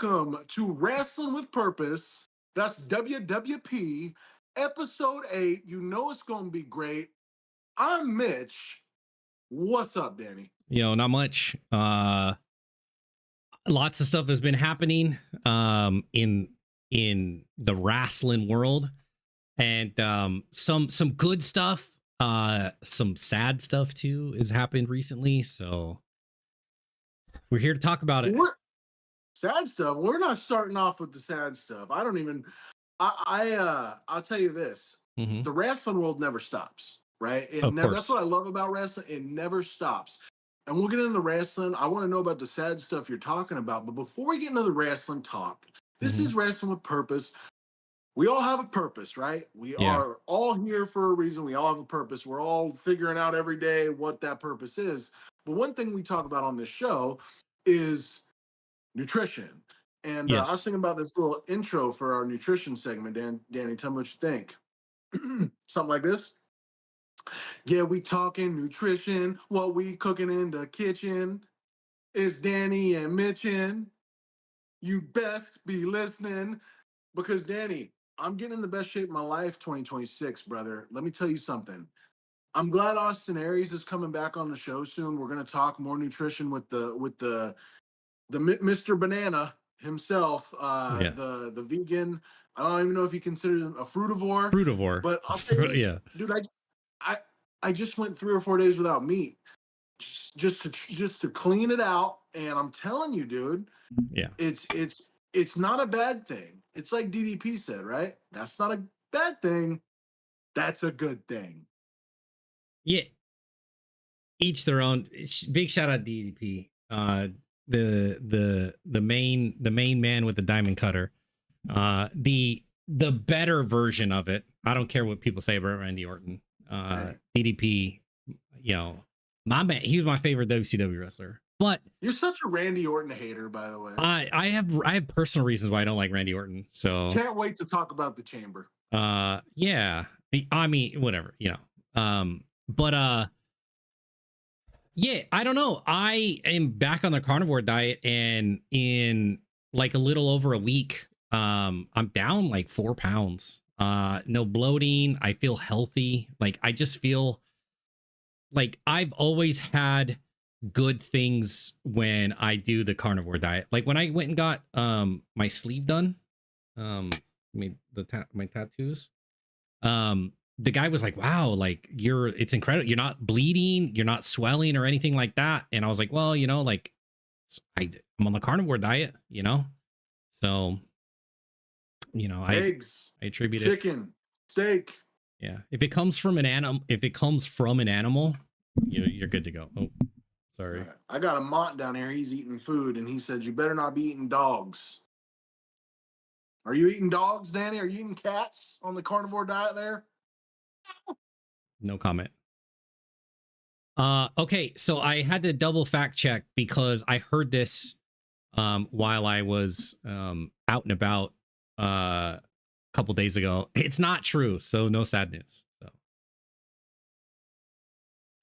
Welcome to Wrestling with Purpose. That's WWP, episode 8. You know it's going to be great. I'm Mitch. What's up, Danny? Not much. Lots of stuff has been happening in the wrestling world, and some good stuff, some sad stuff too has happened recently. So we're here to talk about it. Sad stuff. We're not starting off with the sad stuff. I don't even. I'll tell you this: the wrestling world never stops, right? Of course. That's what I love about wrestling. It never stops. And we'll get into the wrestling. I want to know about the sad stuff you're talking about. But before we get into the wrestling talk, this is Wrestling with Purpose. We all have a purpose, right? We are all here for a reason. We all have a purpose. We're all figuring out every day what that purpose is. But one thing we talk about on this show is nutrition. And I was thinking about this little intro for our nutrition segment. Danny, tell me what you think. Something like this. Yeah, we talking nutrition. What we cooking in the kitchen is Danny and Mitchin. You best be listening because Danny, I'm getting in the best shape of my life 2026, brother. Let me tell you something. I'm glad Austin Aries is coming back on the show soon. We're going to talk more nutrition with the Mr. Banana himself, the vegan. I don't even know if he considers him a frutivore. But I'll say this, dude, I just went 3 or 4 days without meat, just to clean it out, and I'm telling you, dude, it's not a bad thing. It's like DDP said, right? That's not a bad thing. That's a good thing. Yeah. Each their own. Big shout out DDP. The main man with the diamond cutter. The better version of it. I don't care what people say about Randy Orton. DDP, my man, he was my favorite WCW wrestler. But you're such a Randy Orton hater, by the way. I have personal reasons why I don't like Randy Orton. So can't wait to talk about the Chamber. Yeah. I mean, whatever, but yeah, I don't know. I am back on the carnivore diet, and in like a little over a week, I'm down like 4 pounds. No bloating. I feel healthy. Like, I just feel like I've always had good things when I do the carnivore diet. Like when I went and got my sleeve done, my tattoos. The guy was like, wow, like it's incredible. You're not bleeding, you're not swelling or anything like that. And I was like, well, like I'm on the carnivore diet, so, eggs, I attribute chicken, steak. Yeah. If it comes from an animal, you're good to go. Oh, sorry. Right. I got a Mont down here. He's eating food, and he said, you better not be eating dogs. Are you eating dogs, Danny? Are you eating cats on the carnivore diet there? No comment. Okay, so I had to double fact check because I heard this while I was out and about a couple days ago. It's not true, so no sad news. So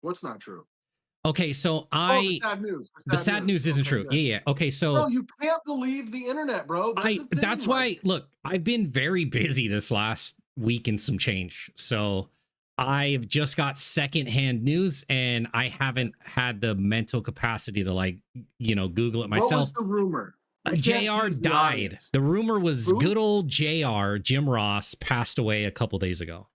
what's not true? Okay, so the sad news. The sad news isn't true. Good. Yeah. Okay, so bro, you can't believe the internet, bro. That's why. Look, I've been very busy this last week and some change. So I've just got secondhand news, and I haven't had the mental capacity to Google it myself. What was the rumor? JR died. The rumor was good old JR, Jim Ross, passed away a couple days ago.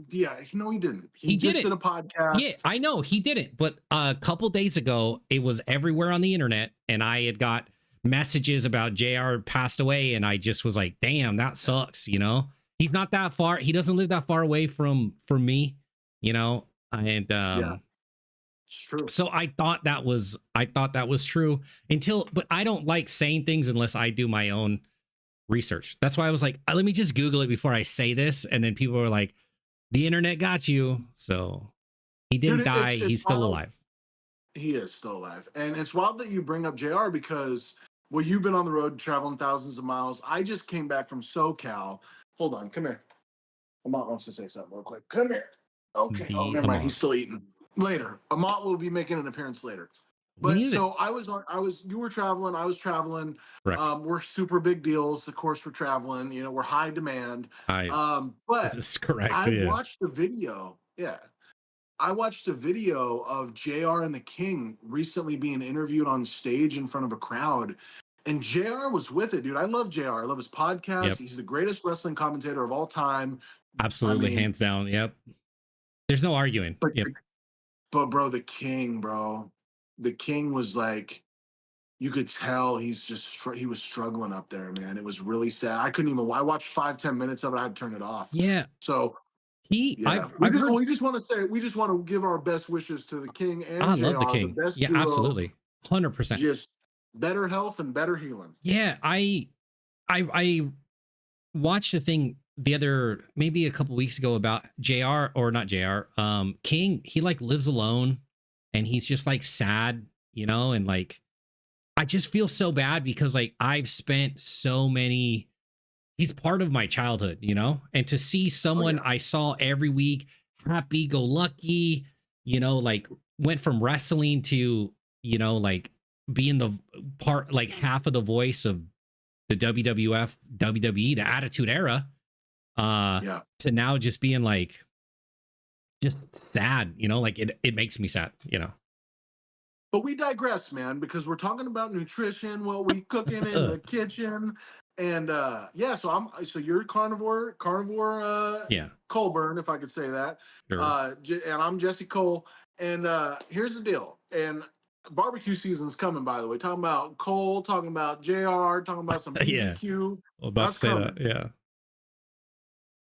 Yeah, no, he didn't. He just did a podcast. Yeah, I know he didn't. But a couple days ago, it was everywhere on the internet, and I had got messages about JR passed away, and I just was like, damn, that sucks. He's not that far. He doesn't live that far away from me, and it's true. So I thought that was true but I don't like saying things unless I do my own research. That's why I was like, let me just Google it before I say this. And then people were like, the internet got you. So he didn't die. He's still alive. He is still alive. And it's wild that you bring up JR because, well, you've been on the road traveling thousands of miles. I just came back from SoCal. Hold on. Come here. Amat wants to say something real quick. Come here. Okay. Never mind. He's still eating. Later. Amat will be making an appearance later. we But need it. so you were traveling, I was traveling. Correct. We're super big deals. Of course, we're traveling, we're high demand. I But This is correct. I Yeah. watched a video. Yeah. I watched a video of JR and the King recently being interviewed on stage in front of a crowd. And JR was with it, dude. I love JR. I love his podcast. Yep. He's the greatest wrestling commentator of all time. I Absolutely, mean, hands down. Yep. There's no arguing. but Yep. but bro, the King, bro. The King was like, you could tell he was struggling up there, man. It was really sad. I couldn't even. I watched 5-10 minutes of it. I had to turn it off. Yeah. So yeah, I've heard. we just want to give our best wishes to the King and I love the Jr. The King. best Yeah, duo. absolutely. 100%. Just better health and better healing. Yeah, I watched a thing the other maybe a couple weeks ago about JR, or not JR, King. He like lives alone and he's just like sad, and like I just feel so bad because like I've spent so many, he's part of my childhood, and to see Oh someone yeah, I saw every week, happy go lucky, like went from wrestling to, like being the part, like half of the voice of the WWF, WWE, the Attitude Era, yeah. to now just being like just sad, like it makes me sad. But we digress, man, because we're talking about nutrition, what we cooking in the kitchen, and yeah. So you're carnivore Yeah, Colburn, if I could say that, sure. and I'm Jesse Cole. And here's the deal. And barbecue season's coming, by the way. Talking about Cole, talking about Jr., talking about some Yeah, BBQ. I was about to That's say that. coming. Yeah.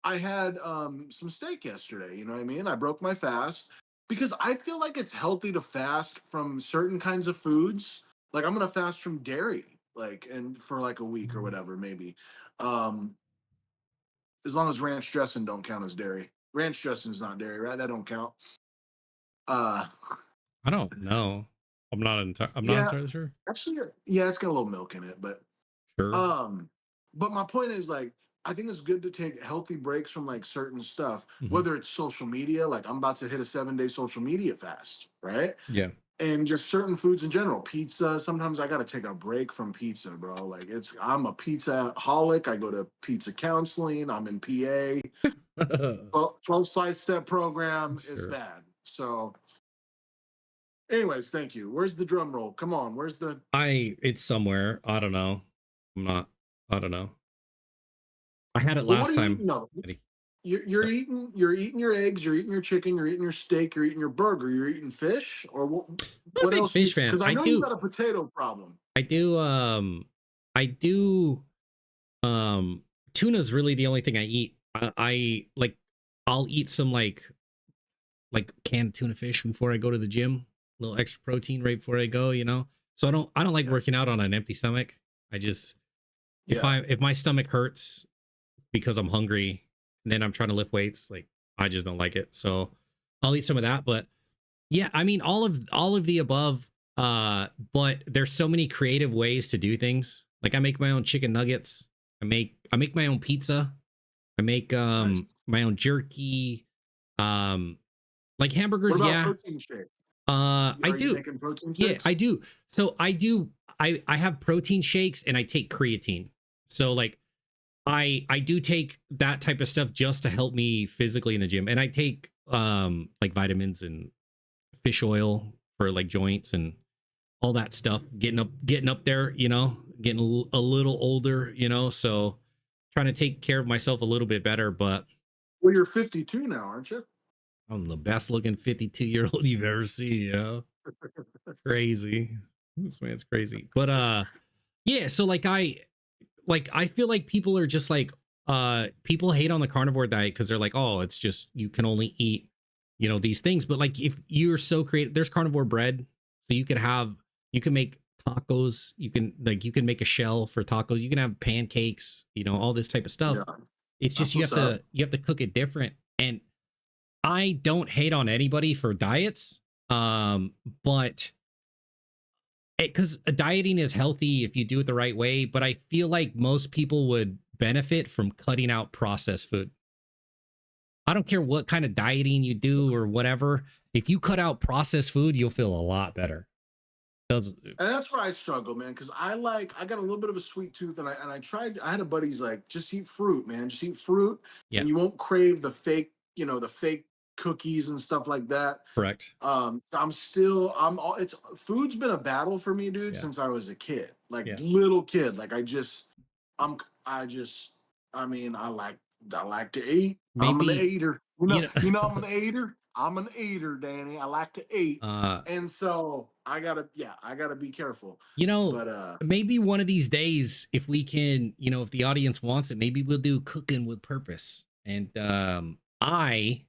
I had some steak yesterday. You know what I mean? I broke my fast because I feel like it's healthy to fast from certain kinds of foods. Like I'm gonna fast from dairy, like and for like a week or whatever, maybe. Um, as long as ranch dressing don't count as dairy. Ranch dressing is not dairy, right? That don't count. Uh, I don't know. I'm not yeah, entirely sure. actually, yeah, it's got a little milk in it, but Sure. Um, but my point is like I think it's good to take healthy breaks from like certain stuff, Hmm. whether it's social media, like I'm about to hit a 7 day social media fast, right? Yeah. And just certain foods in general. Pizza. Sometimes I gotta take a break from pizza, bro. Like I'm a pizza holic. I go to pizza counseling. I'm in PA. 12 slice step program is Sure. bad. So anyways, thank you. Where's the drum roll? Come on, where's the It's somewhere. I don't know. I'm not. I don't know. I had it but what last are you time. eating though? Eddie. You're eating your eggs, you're eating your chicken, you're eating your steak, you're eating your burger, you're eating fish, or I'm a what big else? fish fan. Because I know you got a potato problem. I do. I do. Tuna's really the only thing I eat. I like. I'll eat some like canned tuna fish before I go to the gym. A little extra protein right before I go. So I don't like Yeah, working out on an empty stomach. I just, yeah. if my stomach hurts because I'm hungry and then I'm trying to lift weights, like I just don't like it. So I'll eat some of that. But yeah, I mean all of the above. But there's so many creative ways to do things. Like I make my own chicken nuggets. I make my own pizza. I make Nice. my own jerky. Um like What hamburgers, about yeah. protein shake? I Are you do. making protein Yeah, I shakes? do. So I have protein shakes and I take creatine. So like I do take that type of stuff just to help me physically in the gym. And I take like vitamins and fish oil for like joints and all that stuff. Getting up there, getting a little older, so trying to take care of myself a little bit better, but Well, you're 52 now, aren't you? I'm the best looking 52-year-old you've ever seen. Crazy. This man's crazy. But yeah, so I feel like people are just like people hate on the carnivore diet because they're like, oh, it's just you can only eat, these things. But like if you're so creative, there's carnivore bread. So you can make tacos, you can make a shell for tacos, you can have pancakes, all this type of stuff. Yeah, It's just that's what's up. you have to cook it different. And I don't hate on anybody for diets. But because dieting is healthy if you do it the right way, but I feel like most people would benefit from cutting out processed food. I don't care what kind of dieting you do or whatever. If you cut out processed food, you'll feel a lot better. Those, And that's where I struggle, man, because I got a little bit of a sweet tooth, and I tried. I had a buddy's like, just eat fruit, man, just eat fruit, yeah, and you won't crave the fake, the fake cookies and stuff like that. correct. I'm all it's food's been a battle for me, dude, Yeah, since I was a kid, like yeah. little kid. Like I'm, I just, I mean, I like to eat. I'm an Maybe, eater. you I'm an eater. I'm an eater, Danny. I like to eat, know, and so I gotta be careful. you know, But maybe one of these days, if we can, if the audience wants it, maybe we'll do cooking with purpose. And I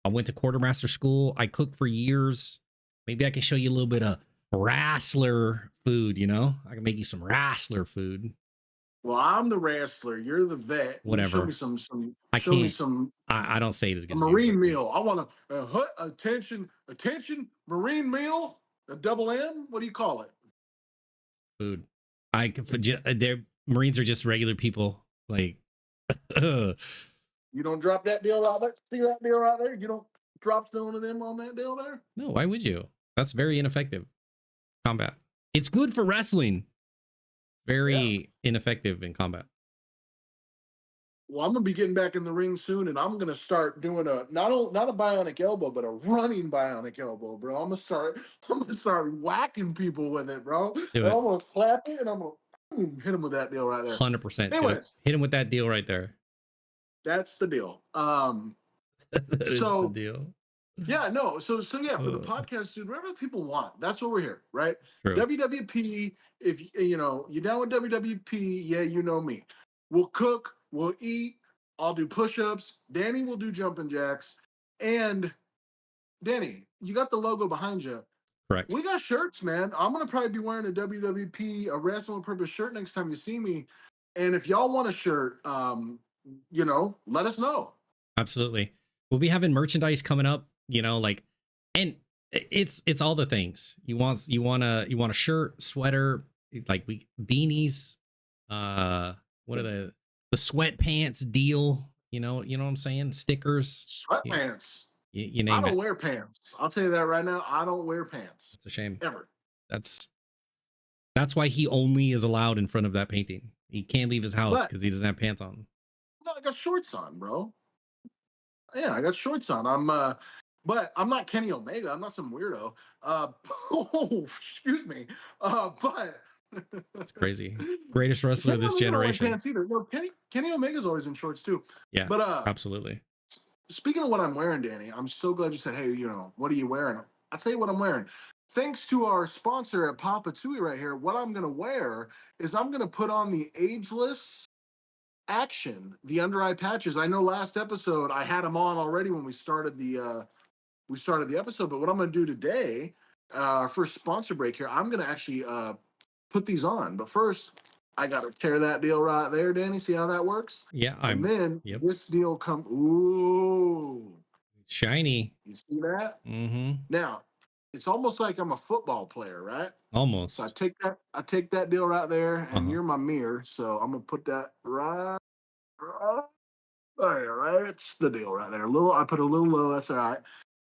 went to quartermaster school. I cooked for years. Maybe I can show you a little bit of wrestler food. I can make you some wrestler food. well, I'm the wrestler. You're the vet. You show me Whatever. I show me can't. some I don't say it as a good as you, but marine meal. I want attention, marine meal. A double M. What do you call it? food. I could. Their Marines are just regular people. Like, no, You don't drop that deal right there. See that deal right there? You don't drop stone of them on that deal there. why would you? That's very ineffective combat. It's good for wrestling. Yeah. Very ineffective in combat. Well, I'm gonna be getting back in the ring soon, and I'm gonna start doing not a bionic elbow, but a running bionic elbow, bro. I'm gonna start whacking people with it, bro. And Do it. I'm gonna clap it, and I'm gonna hit them with that deal right there. 100% do it. Anyways, Hit him with that deal right there. that's the deal. That is the So deal. yeah, no. So yeah, for the Uh, podcast, dude, whatever people want, that's what we're here, right? True. WWP. If you down with WWP, yeah, you know me. We'll cook, we'll eat. I'll do push-ups. Danny will do jumping jacks. And Danny, you got the logo behind you. Correct. We got shirts, man. I'm gonna probably be wearing a WWP, a Wrestling with Purpose shirt next time you see me. And if y'all want a shirt, let us know. Absolutely. We'll be having merchandise coming up, like, and it's all the things. You want a shirt, sweater, like beanies, what are the sweatpants deal, you know what I'm saying? Stickers. Yeah, Sweatpants. you I name don't it. wear pants. I'll tell you that right now. I don't wear pants It's a shame. ever. That's that's why he only is allowed in front of that painting. He can't leave his house But because he doesn't have pants on. no, I got shorts on, bro. Yeah, I got shorts on. But I'm not Kenny Omega. I'm not some weirdo. Oh, excuse me. But It's crazy. Greatest wrestler of Kenny this Omega don't like generation. pants either. No, Kenny Omega's always in shorts too. Yeah, But absolutely. speaking of what I'm wearing, Danny, I'm so glad you said, hey, what are you wearing? I'll tell you what I'm wearing. Thanks to our sponsor at Papa Tui right here, what I'm gonna wear is I'm gonna put on the ageless action, the under eye patches. I know last episode I had them on already when we started the episode, but what I'm going to do today, our first sponsor break here, I'm going to actually put these on. But first, I got to tear that deal right there, Danny. See how that works? Yeah, And then yep. this deal come. Ooh, Shiny. you see that? Mm-hmm. Now it's almost like I'm a football player, right? So Almost. I take that deal right there, and Uh-huh. you're my mirror. So I'm gonna put that right there, right? It's the deal right there. I put a little low. That's all right.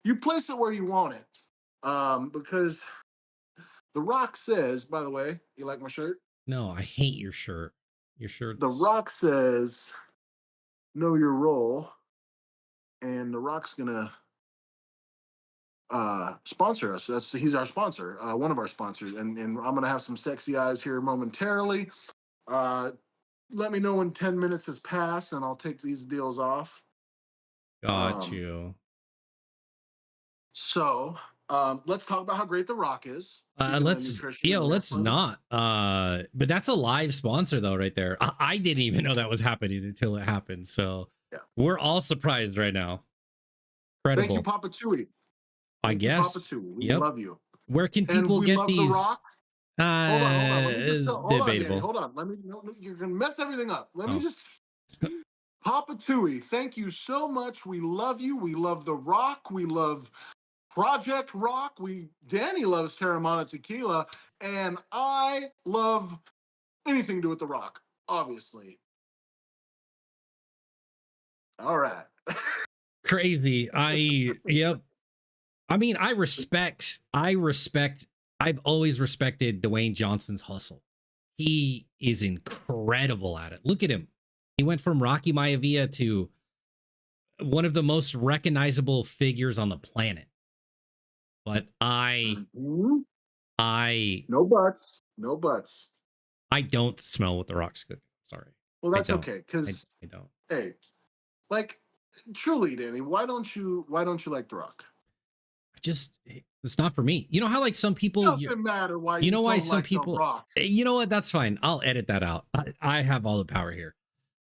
You place it where you want it. Because The Rock says, by the way, you like my shirt? No, I hate your shirt. Your The shirt's Rock says, know your role. And The Rock's gonna sponsor us. He's our sponsor, one of our sponsors. And I'm gonna have some sexy eyes here momentarily. Uh Let me know when 10 minutes has passed and I'll take these deals off. got Um, you. so let's talk about how great The Rock is. Speaking of nutrition and Let's wrestling. not. But that's a live sponsor though, right there. I didn't even know that was happening until it happened. So Yeah. we're all surprised right now. Thank you, Incredible. Papa Tui. I Thank you, Papa guess. Tui. We Yep. love you. Where can And people we get love The these? Rock. Hold on. Let me just Is tell. Hold on, Danny. debatable. Hold on. Let me. No, you're gonna mess everything up. Let me Oh, just. Papa Tui, thank you so much. We love you. We love The Rock. We love Project Rock. Danny loves Terramana Tequila, and I love anything to do with The Rock. Obviously. All right. crazy. Yep. I mean, I respect I've always respected Dwayne Johnson's hustle. He is incredible at it. Look at him. He went from Rocky Maivia to one of the most recognizable figures on the planet. But Mhm. I No buts. No buts. I don't smell what the Rock's cooking. Sorry. Well, I that's don't. okay. Because I don't. hey, like truly, Danny, why don't you like The Rock? Just it's not for me. You know how like some people Doesn't matter why you you know why don't some like The people Rock. you know what, that's fine. I'll edit that out. I have all the power here.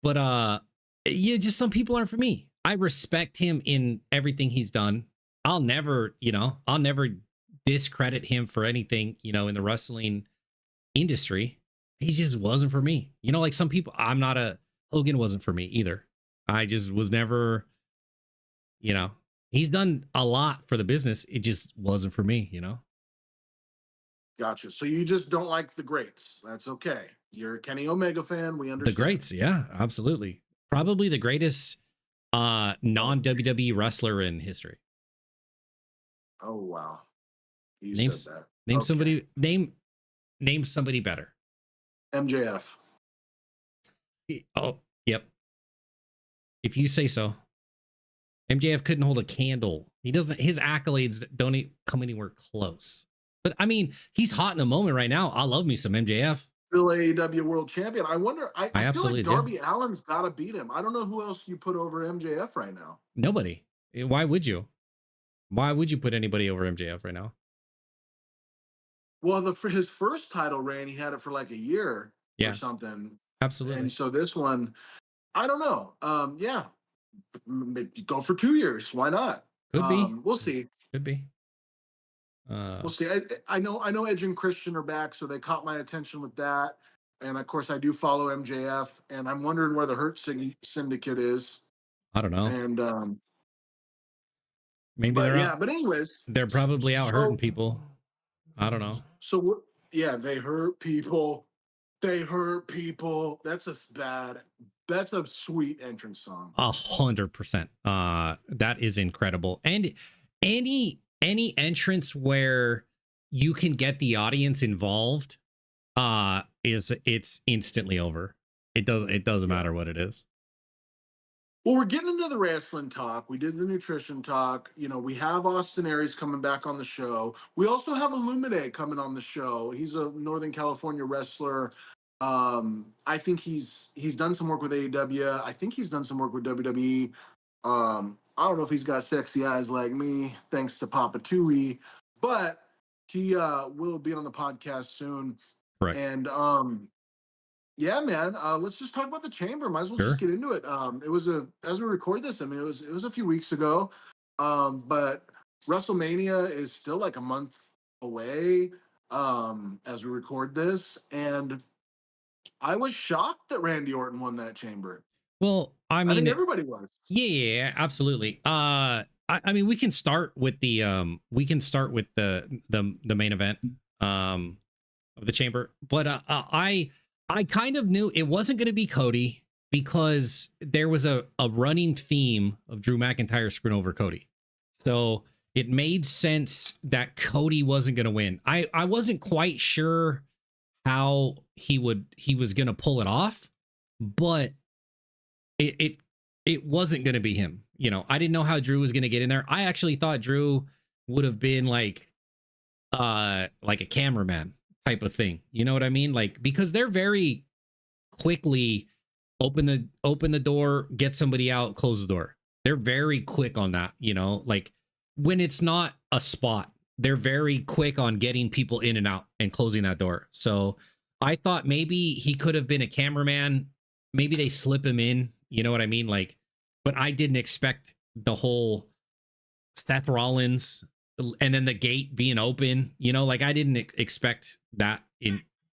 But yeah, just some people aren't for me. I respect him in everything he's done. I'll never discredit him for anything, in the wrestling industry. He just wasn't for me. Like some people, Hogan wasn't for me either. I just was never, you know, he's done a lot for the business. It just wasn't for me. Gotcha. So you just don't like the greats. That's okay. You're a Kenny Omega fan. We The understand. greats, yeah, absolutely. Probably the greatest Oh, non WWE wrestler in history. oh wow. You said Names that. name Okay. somebody name somebody better. MJF. Oh, yep. If you say so. MJF couldn't hold a candle. He doesn't. His accolades don't come anywhere close. But I mean, he's hot in the moment right now. I love me some MJF. Still AEW World Champion. I wonder. I, I I feel like absolutely do. Darby Allin's got to beat him. I don't know who else you put over MJF right now. Nobody. Why would you? Why would you put anybody over MJF right now? Well, for his first title reign, he had it for like a year or Yeah, something, and absolutely. so this one, I don't know. Yeah, go for 2 years. Why not? Could be. We'll see. Could be. Uh, We'll see. I know Edge and Christian are back, so they caught my attention with that. And of course, I do follow MJF, and I'm wondering where the Hurt Syndicate is. I don't know. And Maybe but they're yeah, out. but anyways, They're probably out hurting so people. I don't know. yeah, they hurt people. They hurt people. That's a sweet entrance song. 100%. That is incredible. And any entrance where you can get the audience involved, it's instantly over. It doesn't Yeah. matter what it is. Well, we're getting into the wrestling talk. We did the nutrition talk. We have Austin Aries coming back on the show. We also have Illumine coming on the show. He's a Northern California wrestler. I think he's done some work with AEW. I think he's done some work with WWE. I don't know if he's got sexy eyes like me, thanks to Papa Tui, but he will be on the podcast soon. Correct. And yeah, man. Let's just talk about the chamber. Might as well just Sure. get into it. It was as we record this. I mean, it was a few weeks ago, but WrestleMania is still like a month away as we record this, and I was shocked that Randy Orton won that chamber. Well, I I think mean, everybody was. yeah, absolutely. I mean, we can start with the main event of the chamber, but I kind of knew it wasn't going to be Cody because there was a running theme of Drew McIntyre screwing over Cody, so it made sense that Cody wasn't going to win. I wasn't quite sure how he was going to pull it off, but it wasn't going to be him. I didn't know how Drew was going to get in there. I actually thought Drew would have been like a cameraman type of thing. You know what I mean? Like, because they're very quickly open the door, get somebody out, close the door. They're very quick on that, like when it's not a spot, they're very quick on getting people in and out and closing that door. So I thought maybe he could have been a cameraman. Maybe they slip him in, you know what I mean? Like, but I didn't expect the whole Seth Rollins and then the gate being open, like I didn't expect that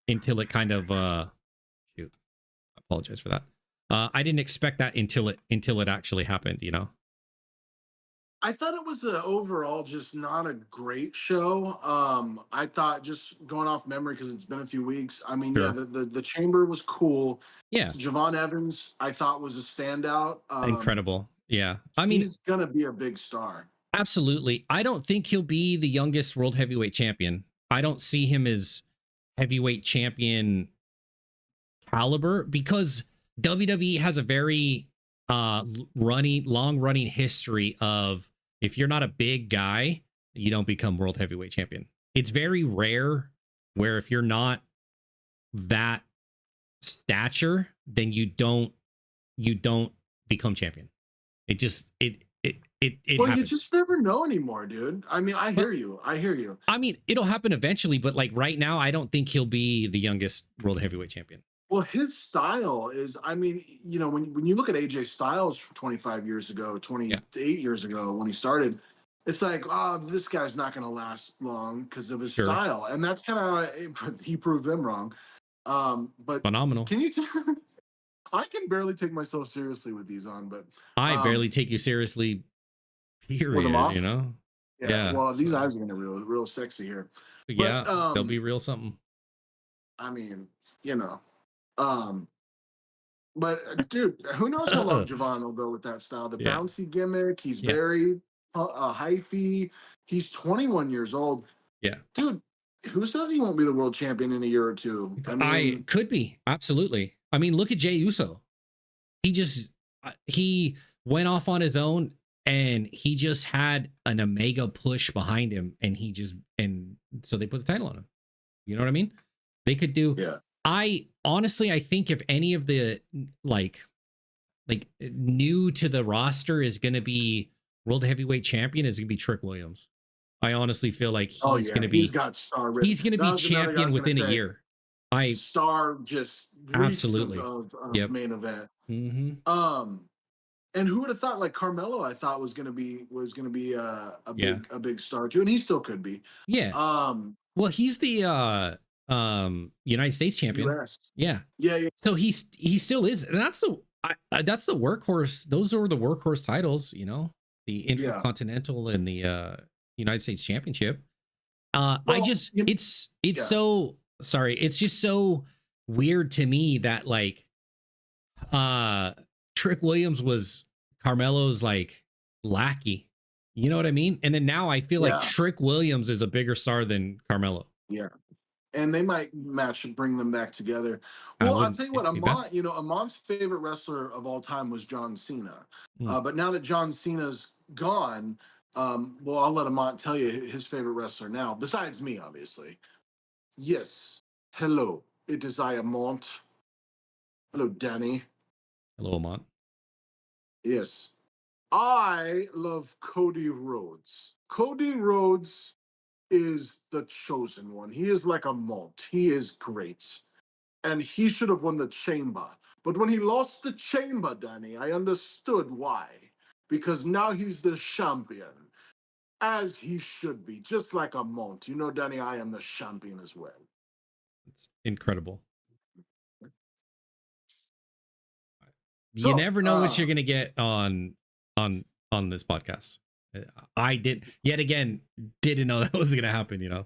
until it kind of shoot. I apologize for that. I didn't expect that until it actually happened. I thought it was overall just not a great show. I thought, just going off memory because it's been a few weeks. I mean, yeah, Sure. the chamber was cool. Yeah. Javon Evans, I thought, was a standout. Incredible. Yeah. I mean, He's gonna be a big star. absolutely. I don't think he'll be the youngest world heavyweight champion. I don't see him as heavyweight champion caliber because WWE has a very long running history of if you're not a big guy, you don't become world heavyweight champion. It's very rare where if you're not that stature, then you don't become champion. It just it Well, you happens. just never know anymore, dude. I mean, I But hear you. I hear you. I mean, it'll happen eventually, but like right now, I don't think he'll be the youngest world heavyweight champion. Well, his style is, I mean, you know, when you look at AJ Styles from 25 years ago, Yeah, 28 years ago when he started, it's like, oh, this guy's not going to last long because of his sure. style. And that's kind of, he proved them wrong. It's But phenomenal. can you, I can barely take myself seriously with these on, but I barely um, take you seriously, with them period, you off. know? Yeah. Yeah. Well, these So eyes are getting real sexy here. yeah, But they'll be real something. I mean, you know, um, but dude, who knows how long Javon will go with that style? The Yeah. bouncy gimmick. He's Yeah. very hyphy. He's 21 years old, Yeah. dude. Who says he won't be the world champion in a year or two? I I mean, could be. Absolutely. I mean, look at Jey Uso. He just he went off on his own and he just had an omega push behind him and he just and so they put the title on him. You know what I mean? They could do yeah, I honestly I think if any of the like new to the roster is going to be world heavyweight champion is going to be Trick Williams. I honestly feel like oh yeah, he's got star written. he's going to That be was another guy I champion was gonna within a say. year. I Star just reeks absolutely. of Yep. main event. Mm-hmm. And who would have thought like Carmelo? I thought was gonna be Yeah. a big star too, and he still could be. Yeah. Um, Well, he's the United States champion. U.S. Yeah. Yeah, yeah, So he still is, and that's the workhorse. Those are the workhorse titles, you know, the yeah. Intercontinental and the United States Championship. I Well, just it's yeah, so sorry. It's just so weird to me that like uh Trick Williams was Carmelo's like lackey. You know what I mean? And then now I feel like yeah, Trick Williams is a bigger star than Carmelo. yeah. And they might match and bring them back together. I Well, I'll wouldn't tell you what, be bad. Amon's favorite wrestler of all time was John Cena. Mm. But now that John Cena's gone, well, I'll let Amont tell you his favorite wrestler now, besides me, obviously. Yes. Hello. It is I, Amont. Hello, Danny. Hello, Amont. Yes. I love Cody Rhodes. Cody Rhodes is the chosen one. He is like a malt. He is great. And he should have won the chamber. But when he lost the chamber, Danny, I understood why. Because now he's the champion. As he should be, just like a malt. You know, Danny, I am the champion as well. It's incredible. You So, never know what you're gonna get on this podcast. I did yet again didn't know that was gonna happen. You know.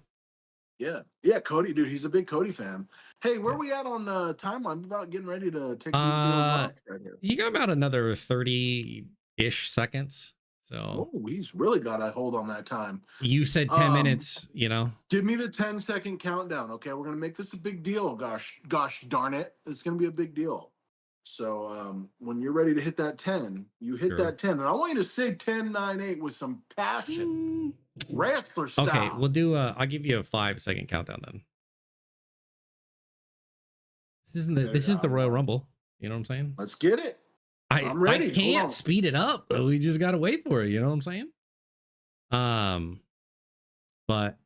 yeah, Cody, dude, he's a big Cody fan. Hey, where Yeah. we at on timeline? I'm about getting ready to take these deals Uh, off right here. you got about another 30-ish seconds. So Oh, he's really got a hold on that time. you said 10 Um, minutes. You know. Give me the 10-second countdown. Okay, we're gonna make this a big deal. Gosh darn it, it's gonna be a big deal. So when you're ready to hit that 10, you hit Sure. that 10, and I want you to say 10, 9, 8 with some passion, wrestler Okay, style. we'll do. I'll give you a 5-second countdown then. This is the Royal Rumble. You know what I'm saying? Let's get it. I'm I ready. Hold can't on. speed it up. We just gotta wait for it. You know what I'm saying? Um, but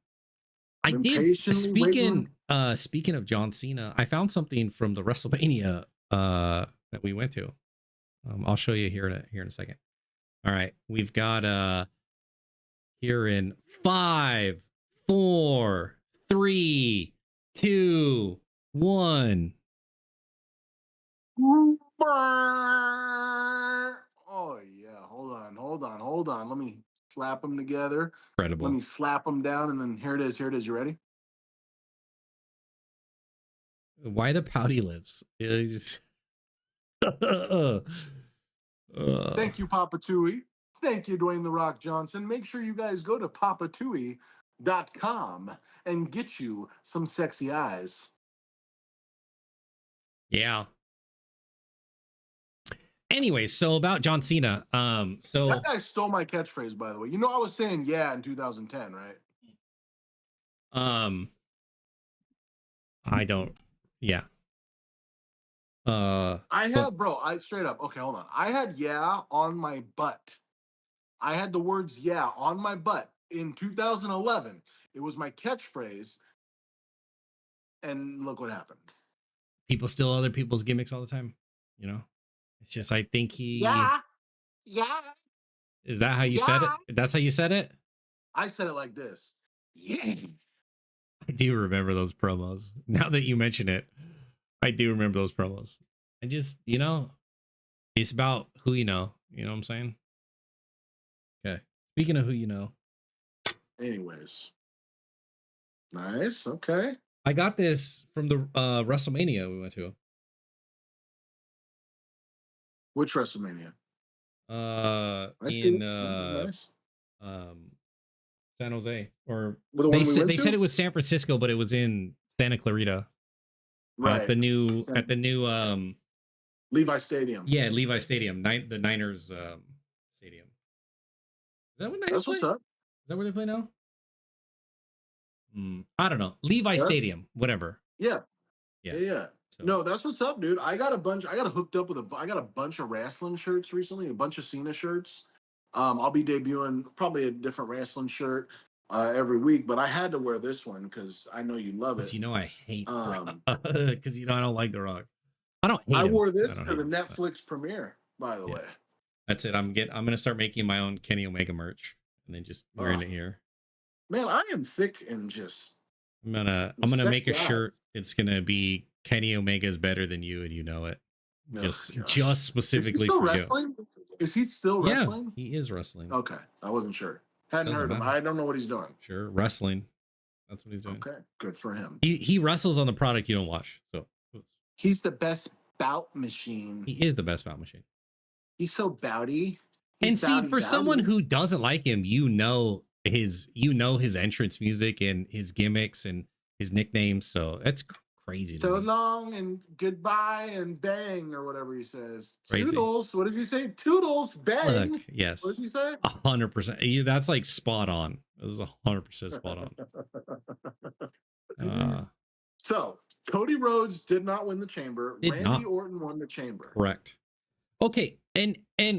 I I'm did impatiently waiting. speaking of John Cena, I found something from the WrestleMania that we went to. I'll show you here in a second. All right, we've got here in 5, 4, 3, 2, 1. Oh yeah, hold on. Let me slap them together. Let Incredible. me slap them down, and then here it is. Here it is. You ready? Why the pouty lips? You just uh, Thank you, Papa Tui. Thank you, Dwayne the Rock Johnson. Make sure you guys go to Papa Tui com and get you some sexy eyes. Yeah. Anyway, so about John Cena. That guy stole my catchphrase, by the way. You know, I was saying yeah in 2010, right? I don't. Yeah. I had, bro, I straight up, okay, hold on. I had yeah on my butt. I had the words yeah on my butt in 2011. It was my catchphrase. And look what happened. People steal other people's gimmicks all the time. You know, it's just, I think Yeah. Is that how you said it? That's how you said it? I said it like this. Yeah. I do remember those promos. Now that you mention it, I do remember those promos. I just, it's about who you know. You know what I'm saying? Okay. Speaking of who you know. Anyways. Nice. Okay. I got this from the WrestleMania we went to. Which WrestleMania? Nice. San Jose, or the they said it was San Francisco, but it was in Santa Clarita. Right. At the new Levi Stadium. Yeah, Levi Stadium. The Niners stadium. Is that what Niners That's play? what's up. Is that where they play now? I don't know. Levi Stadium, whatever. Yeah. So. No, that's what's up, dude. I got hooked up with I got a bunch of wrestling shirts recently, a bunch of Cena shirts. I'll be debuting probably a different wrestling shirt every week, but I had to wear this one because I know you love it. You know I hate because I don't like The Rock. I don't hate I him. wore this to the Netflix premiere, by the way. That's it. I'm gonna start making my own Kenny Omega merch and then just wearing it here. Man, I am thick and just. I'm gonna make a shirt. It's gonna be Kenny Omega's better than you, and you know it. Just specifically for wrestling? Is he still wrestling? He is wrestling. Okay, I wasn't sure. Hadn't heard him. I don't know what he's doing. Sure, wrestling. That's what he's doing. Okay, good for him. He wrestles on the product you don't watch. So he's the best bout machine. He is the best bout machine. He's so bouty. And see, for someone who doesn't like him, his entrance music and his gimmicks and his nicknames. So that's crazy. So long and goodbye and bang or whatever he says. Crazy. Toodles. What does he say? Toodles, bang. Look, yes. What does he say? 100%. That's like spot on. This is 100% spot on. So Cody Rhodes did not win the chamber. Randy Orton won the chamber. Correct. Okay, and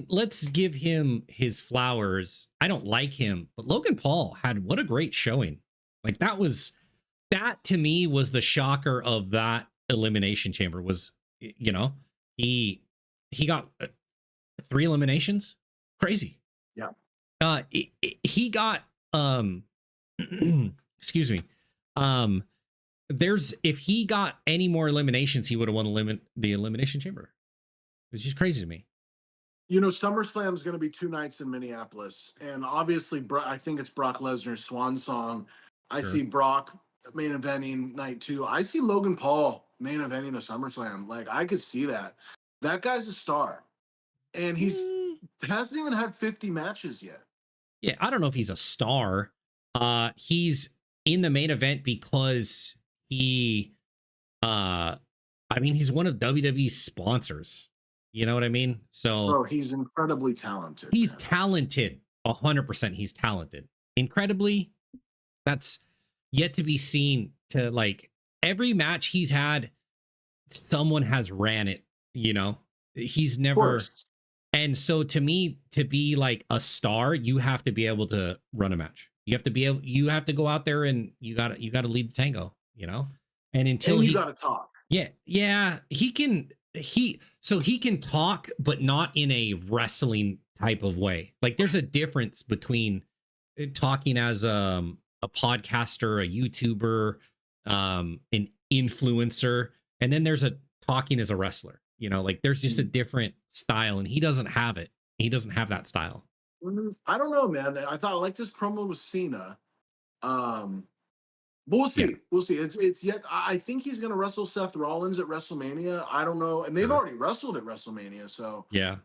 let's give him his flowers. I don't like him, but Logan Paul had what a great showing. Like that to me was the shocker of that Elimination Chamber. Was he got 3 eliminations? Crazy. Yeah. He got excuse me. If he got any more eliminations, he would have won the Elimination Chamber. It's just crazy to me. SummerSlam is going to be 2 nights in Minneapolis, and obviously, I think it's Brock Lesnar's swan song. I see Brock main eventing night 2. I see Logan Paul main eventing a SummerSlam. Like, I could see that. That guy's a star, and he hasn't even had 50 matches yet. Yeah, I don't know if he's a star. He's in the main event because he's one of WWE's sponsors. You know what I mean? So, bro, he's incredibly talented. He's talented. 100%. He's talented. Incredibly, that's yet to be seen. To like every match he's had, someone has ran it. He's never. And so to me, to be like a star, you have to be able to run a match. You have to go out there and you got to lead the tango. And until you got to talk. Yeah, he can. He can talk, but not in a wrestling type of way. Like there's a difference between talking as a podcaster, a YouTuber, an influencer, and then there's a talking as a wrestler. Like there's just a different style, and he doesn't have it. He doesn't have that style. I don't know, man. I thought I liked this promo with Cena. But we'll see. Yeah. We'll see. It's yet. I think he's going to wrestle Seth Rollins at WrestleMania. I don't know, and they've already wrestled at WrestleMania. So yeah.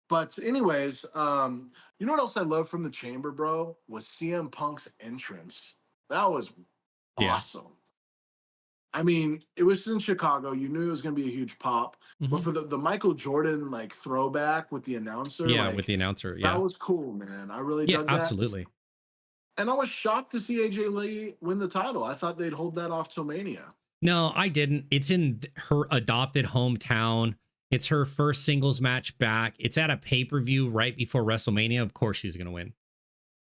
But anyways, you know what else I love from the chamber, bro? Was CM Punk's entrance. That was Yeah. awesome. I mean, it was in Chicago. You knew it was going to be a huge pop. But Hmm. for the Michael Jordan like throwback with the announcer, Yeah, with like the announcer. that Yeah. was cool, man. I really Yeah, dug that. absolutely. And I was shocked to see AJ Lee win the title. I thought they'd hold that off till Mania. No, I didn't. It's in her adopted hometown. It's her first singles match back. It's at a pay-per-view right before WrestleMania. Of course she's going to win.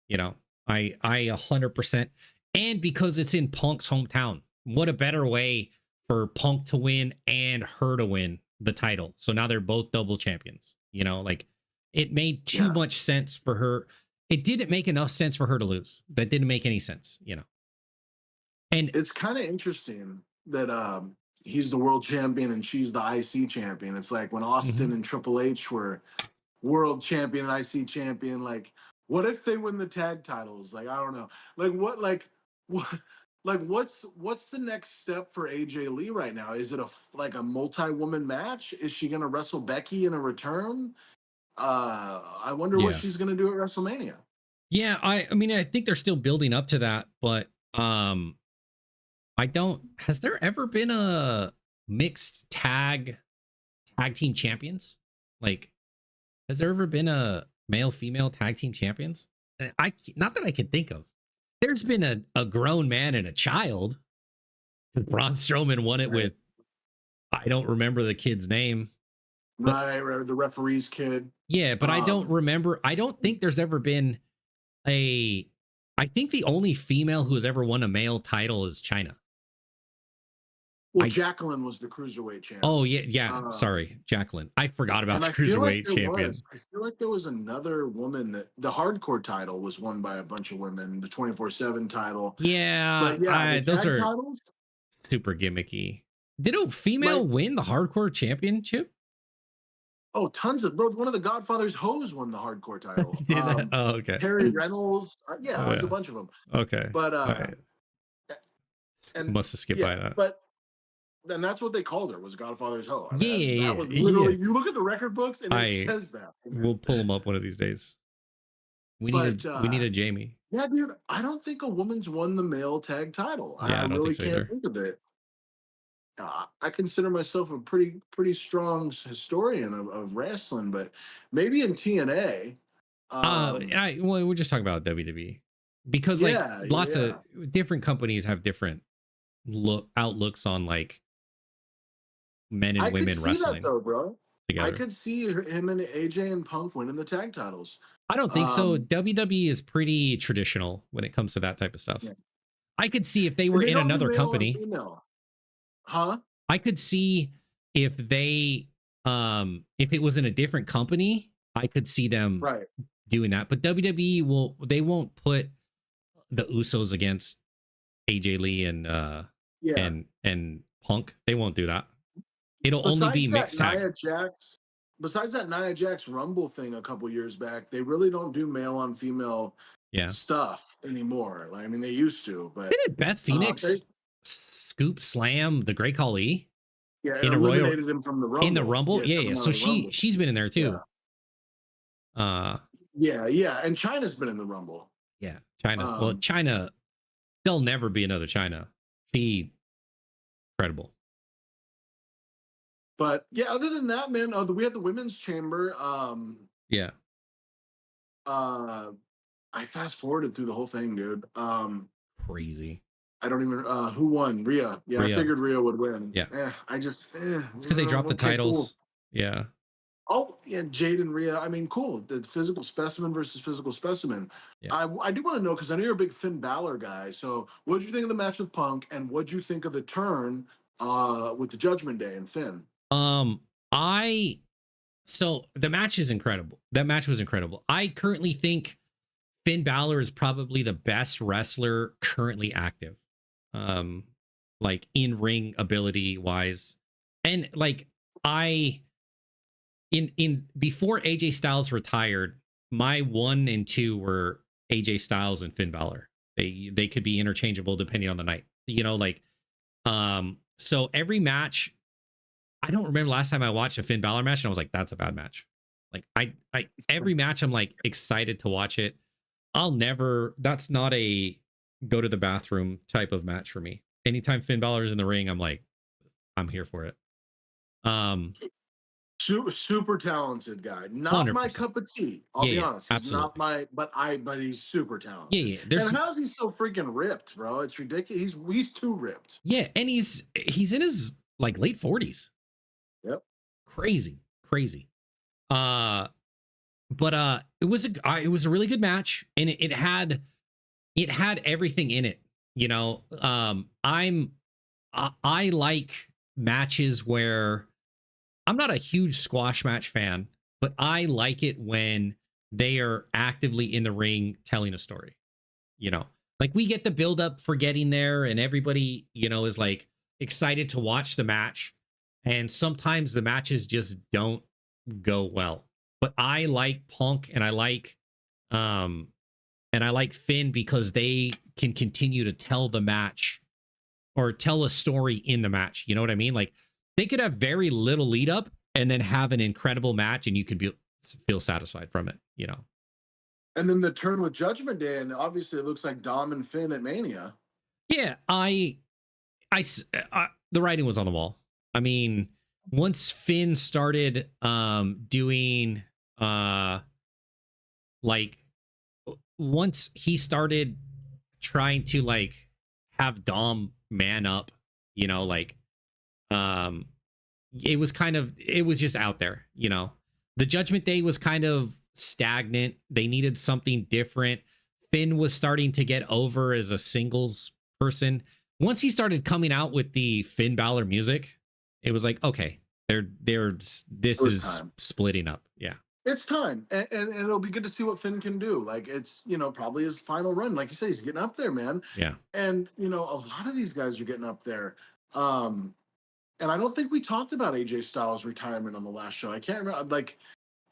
You know, I 100%. And because it's in Punk's hometown. What a better way for Punk to win and her to win the title. So now they're both double champions. You know, like it made too Yeah. much sense for her. It didn't make enough sense for her to lose. That didn't make any sense, you know. And It's kind of interesting that he's the world champion and she's the IC champion. It's like when Austin mhm, and Triple H were world champion and IC champion. Like, what if they win the tag titles? Like, I don't know. Like, what, what's the next step for AJ Lee right now? Is it like a multi-woman match? Is she gonna wrestle Becky in a return? I wonder what yeah. she's gonna do at WrestleMania. Yeah, I mean I think they're still building up to that, but I don't has there ever been a mixed tag team champions? Like has there ever been a male female tag team champions? Not that I can think of. There's been a grown man and a child. Braun Strowman won it Right, with I don't remember the kid's name, but right. The referee's kid. yeah, but I don't Um, remember. I don't think there's ever been a. I think the only female who has ever won a male title is China. well, I Jacqueline was the cruiserweight champ. Oh yeah. Um, Sorry, Jacqueline. I forgot about And the I feel like cruiserweight there was. champion. I feel like there was another woman that the hardcore title was won by a bunch of women, the 24/7 title. Yeah, But yeah, the those tag are titles, super gimmicky. Did a female like, win the hardcore championship? oh, tons of bro. One of the Godfather's hoes won the hardcore title. Did that? Oh, okay. Terry Reynolds. Yeah, Oh it was a yeah. bunch of them. Okay. But All right. and Must have skipped by yeah, that. but then that's what they called her was Godfather's hoe. I mean, Yeah, that yeah, was yeah. literally. You look at the record books and it I says that. will pull them up one of these days. But We need a Jamie. yeah, dude, I don't think a woman's won the male tag title. I Yeah, I don't think really so can't either. think of it. I consider myself a pretty strong historian of wrestling, but maybe in TNA. Well, we're just talking about WWE because like Yeah, lots of yeah. different companies have different outlooks on like men and I could women see that wrestling though, bro. I together. could see him and AJ and Punk winning the tag titles. I don't think so. Um, WWE is pretty traditional when it comes to that type of yeah. stuff. I could see if they And were they in don't do another male and company. female, huh? I could see if if it was in a different company, I could see them Right. doing that. But WWE they won't put the Usos against AJ Lee Yeah. and Punk. They won't do that. It'll only be Besides that mixed tag. Nia Jax, besides that Nia Jax Rumble thing a couple years back, they really don't do male on female Yeah. stuff anymore. Like, I mean, they used to, but Didn't Beth they Phoenix scoop slam the Great Khali yeah in a Royal eliminated him from the in the Rumble. Rumble? Yeah, Yeah, took yeah. him out So of the Rumble. she's been in there Yeah, too. Uh yeah. And China's been in the Rumble. yeah, China. Well, Um, China, there'll never be another China. She incredible. but yeah, other than that, man, we had the women's chamber. Yeah. Uh, I fast forwarded through the whole thing, dude. Crazy. I don't even who won. Rhea. Yeah, I Rhea. figured Rhea would win. Yeah. I just It's because they dropped the okay, cool. titles. Yeah. Oh, yeah, Jade and Rhea. I mean, cool. The physical specimen versus physical specimen. Yeah. I do want to know because I know you're a big Finn Balor guy. So, what did you think of the match with Punk, and what did you think of the turn with the Judgment Day and Finn? I so the match is incredible. That match was incredible. I currently think Finn Balor is probably the best wrestler currently active. Like in ring ability wise. And like I in before AJ Styles retired, my 1 and 2 were AJ Styles and Finn Balor. They could be interchangeable depending on the night. You know, like so every match, I don't remember last time I watched a Finn Balor match and I was like, that's a bad match. Like I every match I'm like excited to watch it. That's not a go to the bathroom type of match for me. Anytime Finn Balor's in the ring, I'm like, I'm here for it. Um, Super talented guy. Not my 100%. cup of tea. I'll Yeah, be yeah, honest. He's not absolutely. my, but he's super Yeah, talented. yeah. And how's he so freaking ripped, bro? It's ridiculous. He's too ripped. Yeah, and he's in his like late 40s. Yep. Crazy, crazy. Uh, but it was a really good match, and it had everything in it. You know, I like matches where I'm not a huge squash match fan, but I like it when they are actively in the ring telling a story. You know, like we get the build up for getting there, and everybody, you know, is like excited to watch the match. And sometimes the matches just don't go well. But I like Punk um and I like Finn because they can continue to tell the match or tell a story in the match. You know what I mean? Like they could have very little lead up and then have an incredible match and you could feel satisfied from it, you know. And then the turn with Judgment Day, and obviously it looks like Dom and Finn at Mania. Yeah, the writing was on the wall. I mean, once Finn started doing like once he started trying to like have Dom man up, you know, like um it was just out there, you know. The Judgment Day was kind of stagnant. They needed something different. Finn was starting to get over as a singles person. Once he started coming out with the Finn Balor music, it was like, okay, It this was is time. splitting up. Yeah. It's time, and it'll be good to see what Finn can do. Like it's probably his final run. Like you say, he's getting up there, man. Yeah. And a lot of these guys are getting up there. Um, and I don't think we talked about AJ Styles' retirement on the last show. I can't remember. Like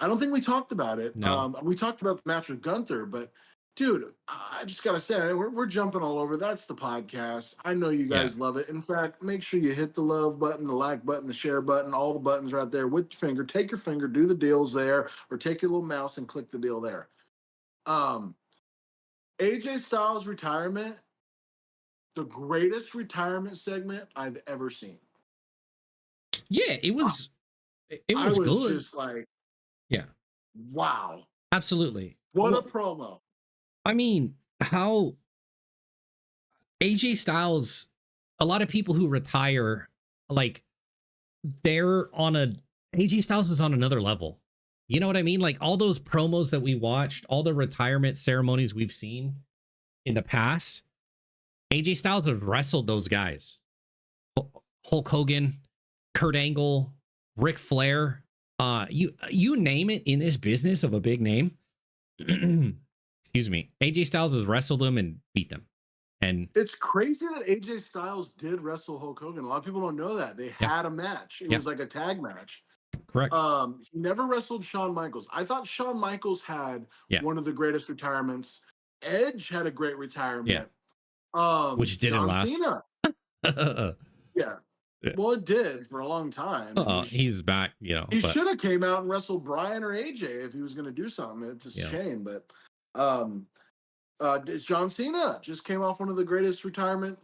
I don't think we talked about it. No. We talked about the match with Gunther, but dude, I just gotta say, we're jumping all over. That's the podcast. I know you Yeah. guys love it. In fact, make sure you hit the love button, the like button, the share button, all the buttons right there with your finger. Take your finger, do the deals there, or take your little mouse and click the deal there. Um, AJ Styles' retirement, the greatest retirement segment I've ever seen. Yeah, I, it I was was good. just like, Yeah. wow, Absolutely. what a Well, promo. I mean, how AJ Styles, a lot of people who retire, like they're on a AJ Styles is on another level. You know what I mean? Like all those promos that we watched, all the retirement ceremonies we've seen in the past, AJ Styles has wrestled those guys. Hulk Hogan, Kurt Angle, Ric Flair, you name it in this business of a big name. Excuse me. AJ Styles has wrestled them and beat them. And It's crazy that AJ Styles did wrestle Hulk Hogan. A lot of people don't know that. They yeah, had a match. It yeah, was like a tag match. correct. He never wrestled Shawn Michaels. I thought Shawn Michaels had Yeah, one of the greatest retirements. Edge had a great yeah, retirement. which didn't John last. Cena. Yeah. Well, it did for a long time, and He's back, you know, he but should have came out and wrestled Bryan or AJ if he was going to do something. It's a yeah, shame, but um, John Cena just came off one of the greatest retirement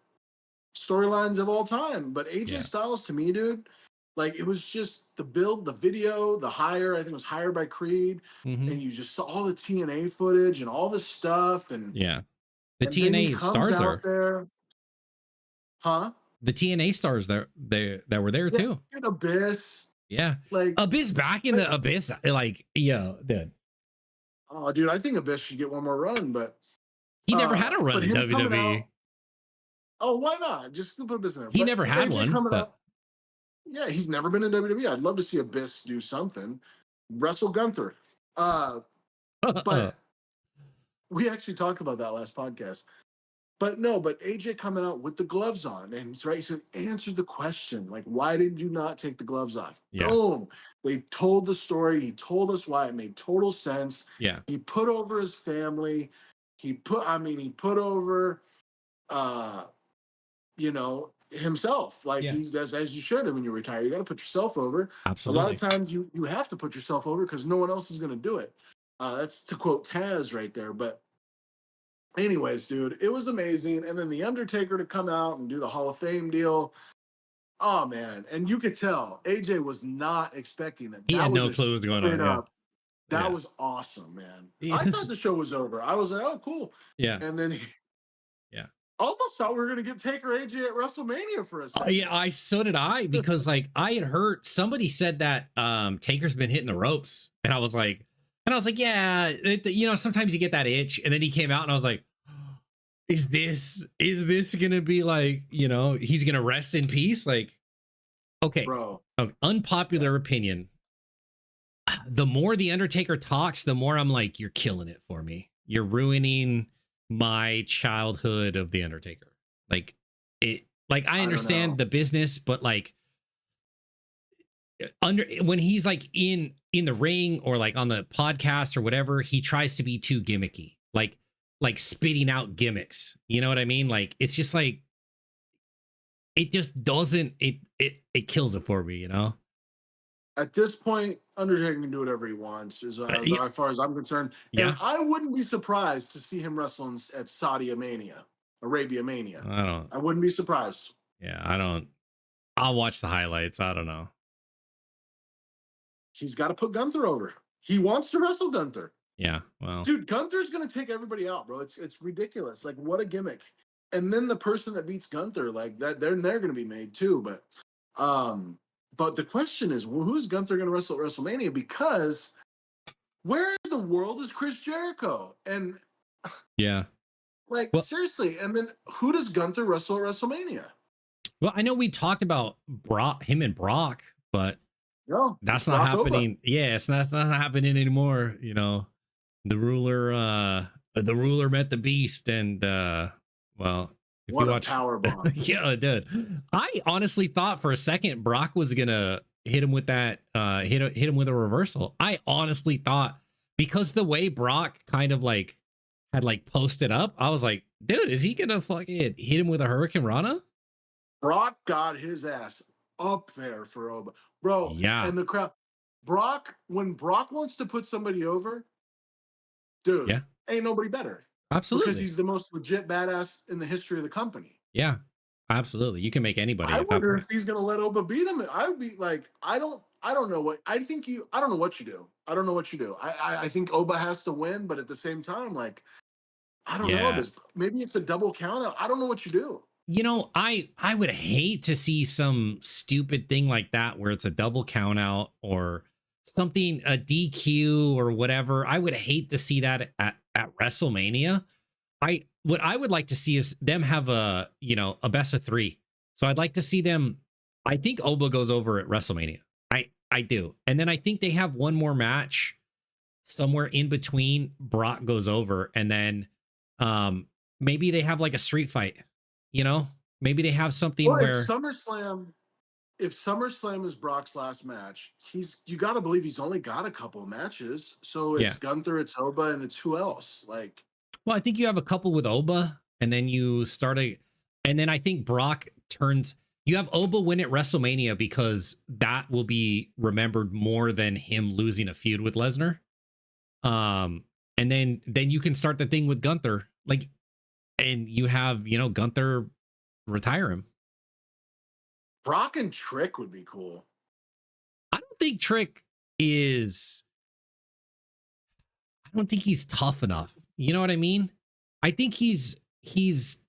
storylines of all time. But AJ yeah, Styles, to me, dude, like it was just the build, the video, the hire. I think it was hired by Creed, hmm, and you just saw all the TNA footage and all the stuff, yeah. The and then he TNA comes stars out are there, huh? the TNA stars that were there Yeah, too. dude, Abyss, Yeah, like, Abyss back in the Abyss, like yeah, dude. oh, dude, I think Abyss should get one more run, He never had a run but in him coming WWE. out, oh, why not? Just put Abyss in there. He But never had AJ one, coming but out, yeah, he's never been in WWE. I'd love to see Abyss do something. Wrestle Gunther. Uh, but we actually talked about that last podcast. But no, but AJ coming out with the gloves on, and he's right. So answer the question, like, why did you not take the gloves off? yeah, Boom. They told the story. He told us why. It made total sense. yeah, He put over his family. He put over, uh, you know, himself. Like Yeah. he does, as you should when you retire. You got to put yourself over. A lot of Absolutely. times you have to put yourself over because no one else is going to do it. That's to quote Taz right there. But anyways, dude, it was amazing. And then the Undertaker to come out and do the Hall of Fame deal. Oh man, and you could tell AJ was not expecting that. He That had was no a clue what was going straight on. Yeah. up. That Yeah. was awesome, man. I thought It's, the show was over. I was like, oh, cool. yeah. And then Yeah. almost thought we were gonna get Taker AJ at WrestleMania for a Yeah, second. so did I, because like I had heard somebody said that Taker's been hitting the ropes, and I was like, yeah, sometimes you get that itch, and then he came out, and I was like, is this gonna be like, he's gonna rest in peace? Like, okay, Bro. Yeah. unpopular opinion. The more the Undertaker talks, the more I'm like, you're killing it for me. You're ruining my childhood of the Undertaker. Like it. Like I I don't understand know. the business, but like under when he's like in the ring or like on the podcast or whatever, he tries to be too gimmicky, like spitting out gimmicks. You know what I mean? Like it's just like it just doesn't it kills it for me. At this point, Undertaker can do whatever he wants, Yeah, as far as I'm concerned. And yeah. I wouldn't be surprised to see him wrestle at Saudi Mania, Arabia Mania. I don't. I wouldn't be surprised. Yeah, I don't. I'll watch the highlights. I don't know. He's got to put Gunther over. He wants to wrestle Gunther. Yeah, well, Dude, Gunther's gonna take everybody out, bro. It's ridiculous. Like, what a gimmick. And then the person that beats Gunther, like that, they're gonna be made too. Um, but the question is, well, who's Gunther gonna wrestle at WrestleMania? Because where in the world is Chris Jericho? And yeah. like Well, seriously, and then who does Gunther wrestle at WrestleMania? I know we talked about him and Brock, but No, it's that's not Brock Oba. happening. Yeah, not happening anymore. The ruler met the beast, and well, if What you a watch, power bomb. yeah, it did. I honestly thought for a second Brock was gonna hit him with that, hit him with a reversal. I honestly thought, because the way Brock kind of like had like posted up, I was like, dude, is he gonna fucking hit him with a Hurricane Rana? Brock got his ass up there for Oba. Bro, Yeah, and the crowd. When Brock wants to put somebody over, dude, yeah, ain't nobody better because absolutely. he's the most legit badass in the history of the company. Yeah, absolutely. You can make anybody I at that wonder point. if he's gonna let Oba beat him. I would be like, I don't know what I don't know what you do. I don't know what you do. I think Oba has to win, but at the same time, like, I don't know. Yeah. This maybe it's a double count out. I don't know what you do. I would hate to see some stupid thing like that where it's a double count out or something, a DQ or whatever. I would hate to see that at WrestleMania. What I would like to see is them have a best of three. So I'd like to see them. I think Oba goes over at WrestleMania. I do. And then I think they have one more match somewhere in between. Brock goes over, and then maybe they have like a street fight. Maybe they have something Well, where, if SummerSlam is Brock's last match, you got to believe he's only got a couple of matches. So yeah. it's Gunther, it's Oba, and it's who else? Like, Well, I think you have a couple with Oba, and then and then I think Brock turns. You have Oba win at WrestleMania because that will be remembered more than him losing a feud with Lesnar. And then you can start the thing with Gunther, like, and you have Gunther retire him. Brock and Trick would be cool. I don't think Trick is. I don't think he's tough enough. You know what I mean? I think he's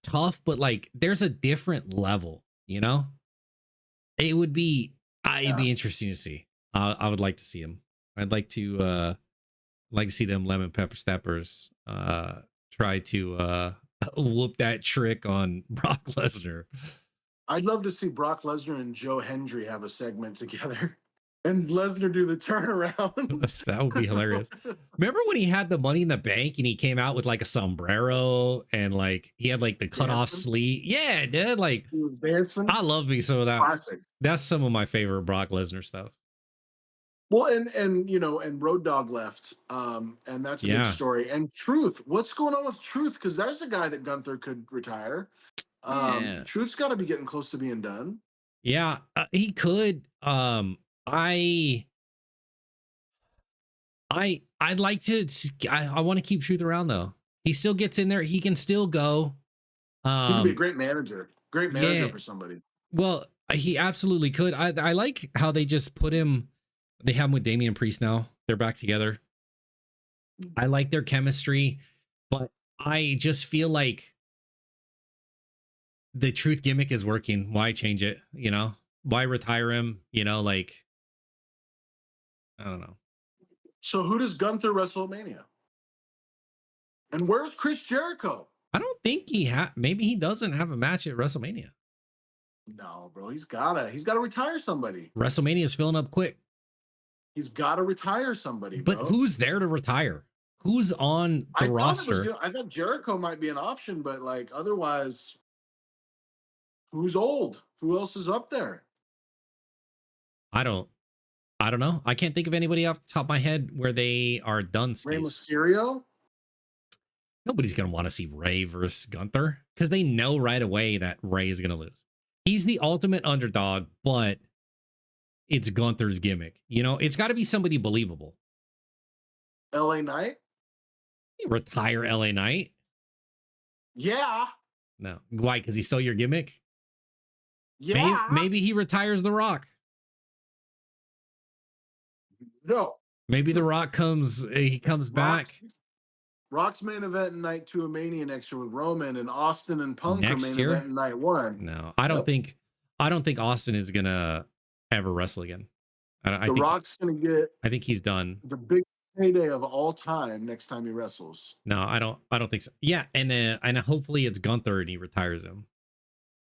tough, but like there's a different level. It would be it'd Yeah. be interesting to see. I would like to see him. I'd like to see them lemon pepper steppers try to whoop that Trick on Brock Lesnar. I'd love to see Brock Lesnar and Joe Hendry have a segment together and Lesnar do the turnaround. That would be hilarious. Remember when he had the Money in the Bank and he came out with like a sombrero and like he had like the cut off Dancing. sleeve? Yeah, dude. Like He was dancing. I love me some of that. Classic. That's some of my favorite Brock Lesnar stuff. Well, and Road Dogg left, and that's a big Yeah. story. And Truth, what's going on with Truth? Because there's a guy that Gunther could retire. Yeah. Truth's got to be getting close to being done. Yeah, he could. I I'd like to. I want to keep Truth around though. He still gets in there. He can still go. He could be a Um, great manager yeah. for somebody. Well, he absolutely could. I like how they just put him. They have him with Damian Priest now. They're back together. I like their chemistry, but I just feel like the Truth gimmick is working. Why change it? You know, why retire him? You know, like I don't know. So who does Gunther WrestleMania? And where's Chris Jericho? I don't think maybe he doesn't have a match at WrestleMania. No, bro, he's gotta retire somebody. WrestleMania is filling up quick. He's gotta retire somebody, But bro. who's there to retire? Who's on the roster? I thought Jericho might be an option, but like otherwise, who's old? Who else is up there? I don't I don't know. I can't think of anybody off the top of my head where they are done Rey skis. Mysterio? Nobody's gonna want to see Ray versus Gunther because they know right away that Ray is gonna lose. He's the ultimate underdog, but it's Gunther's gimmick. You know, it's got to be somebody believable. LA Knight? You retire LA Knight? Yeah. No. Why? Because he's still your gimmick? Yeah. Maybe he retires The Rock. No. Maybe The Rock comes back Rock's main event in night 2 of Mania next year with Roman, and Austin and Punk are next main year. event in night 1. No, I don't Yep. think Austin is gonna ever wrestle again. I think Rock's gonna get he's done. the big payday of all time next time he wrestles. No, I don't think so. Yeah, and hopefully it's Gunther and he retires him.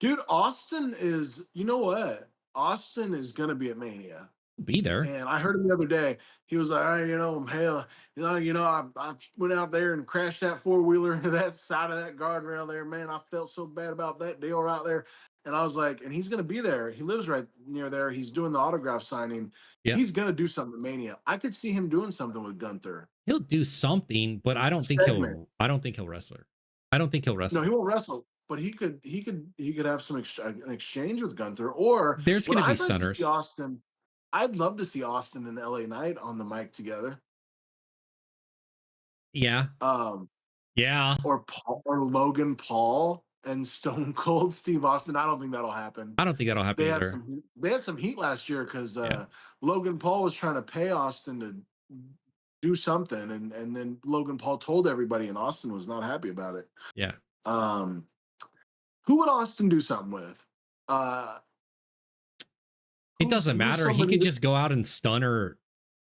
Dude, Austin is, you know what? Austin is gonna be at Mania. Be there. And I heard him the other day. He was like, "Hey, hell, I went out there and crashed that 4-wheeler into that side of that guardrail there, man. I felt so bad about that deal right there." And I was like, and he's gonna be there. He lives right near there. He's doing the autograph signing. Yeah. He's gonna do something at Mania. I could see him doing something with Gunther. He'll do something, but I don't think Segment. he'll wrestle. I don't think he'll wrestle. No, he won't wrestle, but he could have some an exchange with Gunther. Or There's what gonna be I'd like to stunners. see Austin. I'd love to see Austin and LA Knight on the mic together. Yeah. Yeah. Or Logan Paul and Stone Cold Steve Austin. I don't think that'll happen. I don't think that'll happen either. They had some heat last year because Yeah. Logan Paul was trying to pay Austin to do something, and then Logan Paul told everybody, and Austin was not happy about it. Yeah. Who would Austin do something with? It doesn't matter. He could just go out and stunner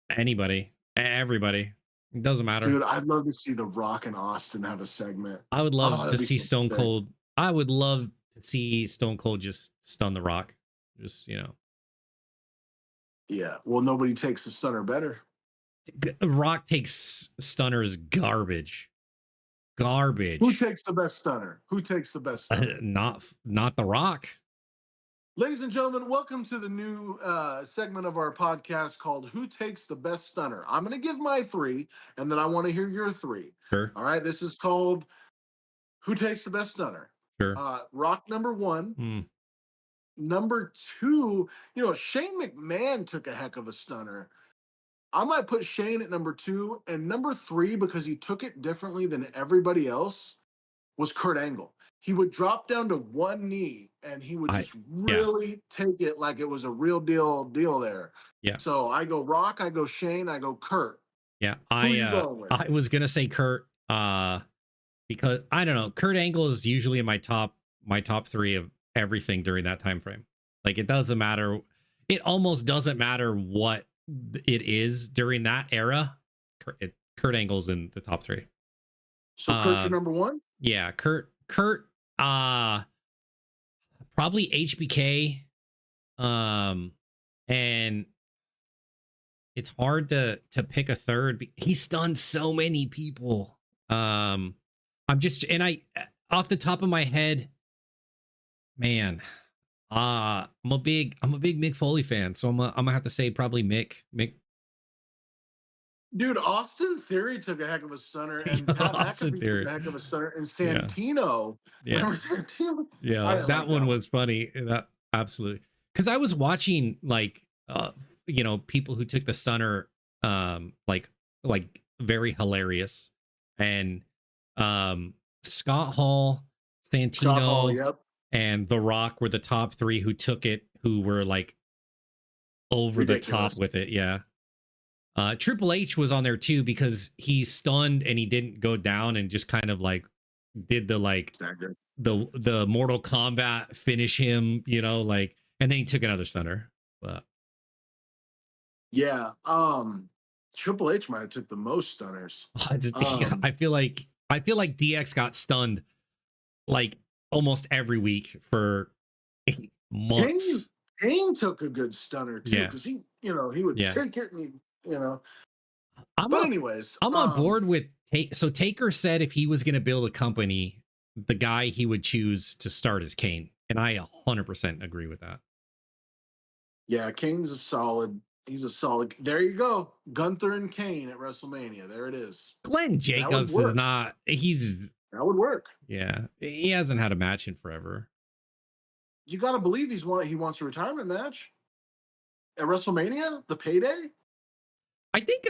anybody, everybody. It doesn't matter. Dude, I'd love to see The Rock and Austin have a segment. I would love to see so Stone sick. Cold. I would love to see Stone Cold just stun The Rock. Just, Yeah. Well, nobody takes the stunner better. Rock takes stunners garbage. Garbage. Who takes the best stunner? Not The Rock. Ladies and gentlemen, welcome to the new segment of our podcast called Who Takes the Best Stunner? I'm going to give my 3, and then I want to hear your 3. Sure. All right, this is called Who Takes the Best Stunner? Sure. Rock number 1. Number 2, Shane McMahon took a heck of a stunner. I might put Shane at number 2, and number 3, because he took it differently than everybody else, was Kurt Angle. He would drop down to one knee and he would just really take it like it was a real deal there. Yeah. So I go Rock, I go Shane, I go Kurt. Yeah. Who you going with? I was gonna say Kurt, because I don't know. Kurt Angle is usually in my top 3 of everything during that time frame. Like it doesn't matter. It almost doesn't matter what it is during that era. Kurt Angle's in the top 3. So Kurt's your number 1? Yeah, Kurt, probably HBK. And it's hard to pick a third. He's stunned so many people. I'm off the top of my head, man. I'm a big Mick Foley fan, so I'm gonna have to say probably Mick. Dude, Austin Theory took a heck of a stunner, and Pat Austin McAfee took Theory. a heck of a stunner, and Yeah. Santino. Yeah. Remember Santino? I Yeah. didn't That like one that was funny. That absolutely. Because I was watching like people who took the stunner like very hilarious. And Scott Hall, Scott Hall, Santino, yep. and The Rock were the top three who took it, who were like over the top Ridiculous. with it. Yeah. Triple H was on there too because he stunned and he didn't go down and just kind of like did the like Staggered. the Mortal Kombat finish him, like, and then he took another stunner. But Yeah. Triple H might have took the most stunners. I feel like DX got stunned like almost every week for months. Kane took a good stunner too, Yeah, because he would yeah. kick it, and I'm but on anyways, I'm on board with so Taker said if he was going to build a company, the guy he would choose to start is Kane, and I 100% agree with that. yeah, Kane's a solid. He's a solid. There you go, Gunther and Kane at WrestleMania. There it is. Glenn That would Jacobs is work. not. He's That would work. yeah. He hasn't had a match in forever. You got to believe he wants a retirement match at WrestleMania, the payday. I think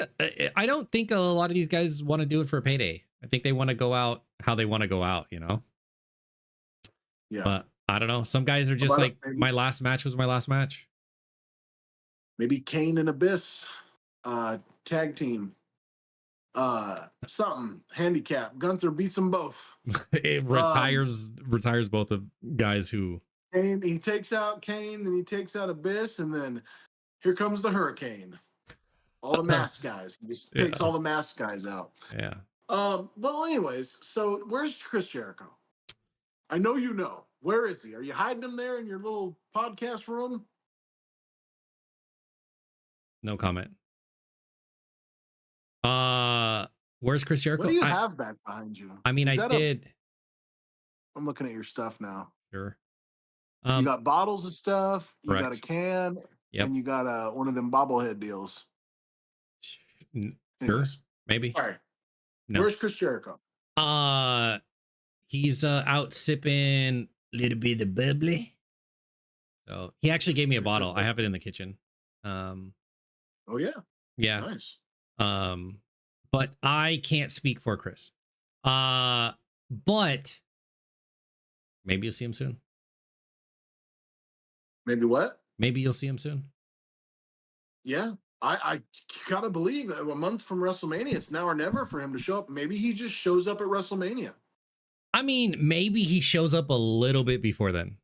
I don't think a lot of these guys want to do it for a payday. I think they want to go out how they want to go out, Yeah. But I don't know. Some guys are just like, my last match was my last match. Maybe Kane and Abyss tag team. Something handicap. Gunther beats them both. It retires both of guys who. And he takes out Kane, and he takes out Abyss, and then here comes the Hurricane. All the mask guys. He just takes all the mask guys out. Yeah. Well, anyways, so where's Chris Jericho? I know you know. Where is he? Are you hiding him there in your little podcast room? No comment. Where's Chris Jericho? What do you have back behind you? I mean, I did. I'm looking at your stuff now. Sure. You got bottles of stuff. You correct. got a can. Yep. And you got one of them bobblehead deals. Sure. Maybe. All right. No. Where's Chris Jericho? He's out sipping a little bit of bubbly. So he actually gave me a bottle. I have it in the kitchen. Oh yeah. Yeah. Nice. But I can't speak for Chris. But maybe you'll see him soon. Maybe what? Maybe you'll see him soon. Yeah. I gotta believe a month from WrestleMania, it's now or never for him to show up. Maybe he just shows up at WrestleMania. I mean, maybe he shows up a little bit before then.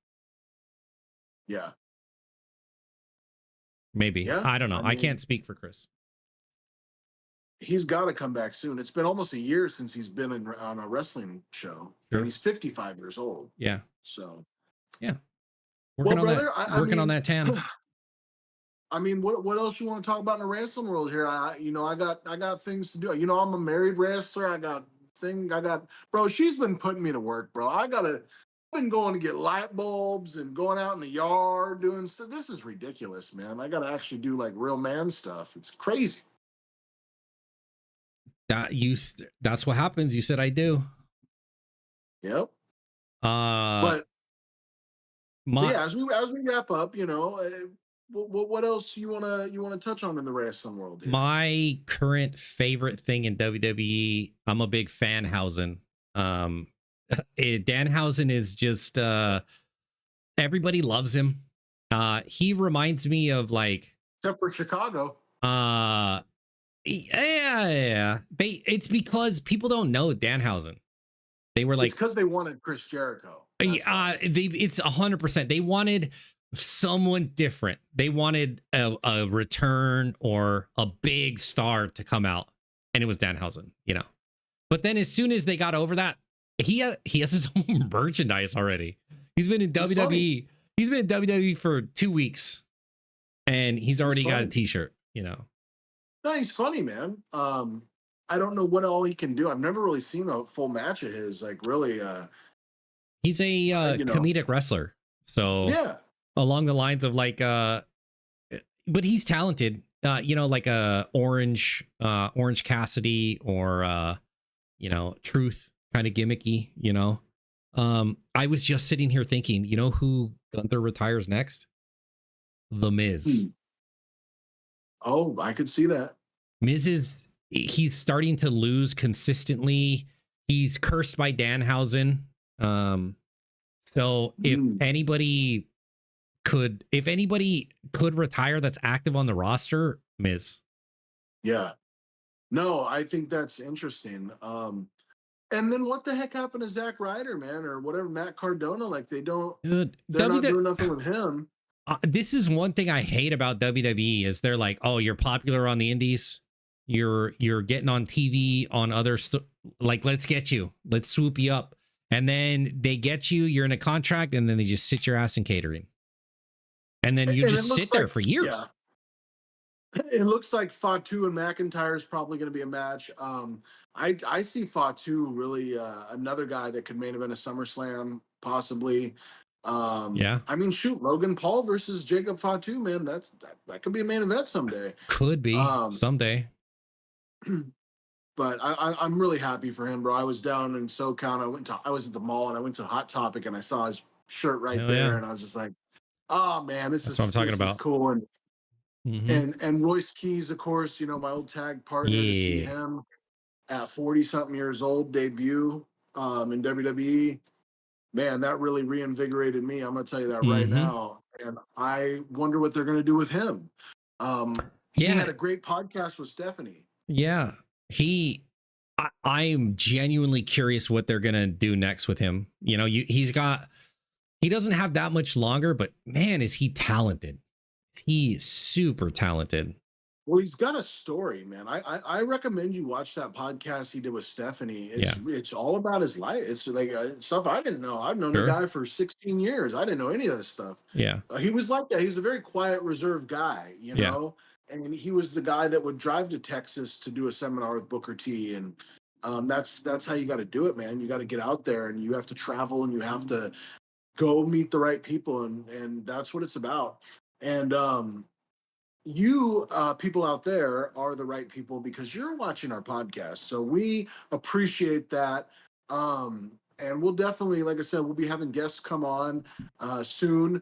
Yeah. Maybe. Yeah, I don't know. I can't speak for Chris. He's got to come back soon. It's been almost a year since he's been on a wrestling show. Sure. And he's 55 years old. Yeah. So. Yeah. Working on that tan. I mean, what else you want to talk about in the wrestling world here? I got things to do. I'm a married wrestler. Bro, she's been putting me to work, bro. I've been going to get light bulbs and going out in the yard doing stuff. This is ridiculous, man. I got to actually do like real man stuff. It's crazy. That's what happens. You said I do. Yep. But yeah, as we wrap up, what else you wanna touch on in the wrestling world here? My current favorite thing in WWE, I'm a big Fanhausen. Danhausen is just everybody loves him. He reminds me of like, except for Chicago. Yeah. It's because people don't know Danhausen. They were like, it's because they wanted Chris Jericho. It's 100%. They wanted someone different. They wanted a return or a big star to come out, and it was Danhausen, But then as soon as they got over that, he has his own merchandise already. He's been in WWE. Funny. He's been in WWE for 2 weeks, and he's already got a T-shirt. No, he's funny, man. I don't know what all he can do. I've never really seen a full match of his. Like, really. He's a comedic wrestler. So yeah, along the lines of like, but he's talented. like a Orange Cassidy or Truth, kind of gimmicky, I was just sitting here thinking, who Gunther retires next? The Miz. Hmm. Oh, I could see that. He's starting to lose consistently. He's cursed by Danhausen. So Hmm. if anybody could retire that's active on the roster, Miz. Yeah. No, I think that's interesting. And then what the heck happened to Zack Ryder, man, or whatever, Matt Cardona? Like Dude, they're not doing nothing with him. This is one thing I hate about WWE is they're like, oh, you're popular on the indies, you're getting on TV on like, let's get you, let's swoop you up, and then they get you, you're in a contract, and then they just sit your ass in catering, and then you And it just looks sit there like, for yeah, years. it looks like Fatu and McIntyre is probably going to be a match. I see Fatu really another guy that could main event a SummerSlam possibly. Yeah, I mean, shoot, Logan Paul versus Jacob Fatu, man, that could be a main event someday. could be Um, someday. but I'm really happy for him, bro. I was down in SoCal. I was at the mall and I went to Hot Topic and I saw his shirt right Hell there yeah, and I was just like, oh man, that's what I'm talking this is about. cool. And Mm-hmm. and Royce Keys, of course, my old tag partner, to see Yeah. him at 40 something years old debut in WWE, man, that really reinvigorated me. I'm gonna tell you that right Mm-hmm. now. And I wonder what they're gonna do with him. He Yeah. had a great podcast with Stephanie. Yeah. I'm genuinely curious what they're gonna do next with him. He doesn't have that much longer, but man, is he talented. He's super talented. Well, he's got a story, man. I recommend you watch that podcast he did with Stephanie. Yeah. It's all about his life. It's like stuff I didn't know. I've known the Sure. guy for 16 years. I didn't know any of this stuff. Yeah. He was like that. He's a very quiet, reserved guy, Yeah. And he was the guy that would drive to Texas to do a seminar with Booker T. And that's how you got to do it, man. You got to get out there and you have to travel and you have to go meet the right people, and that's what it's about. And you people out there are the right people because you're watching our podcast, so we appreciate that. And we'll definitely, like I said, we'll be having guests come on soon.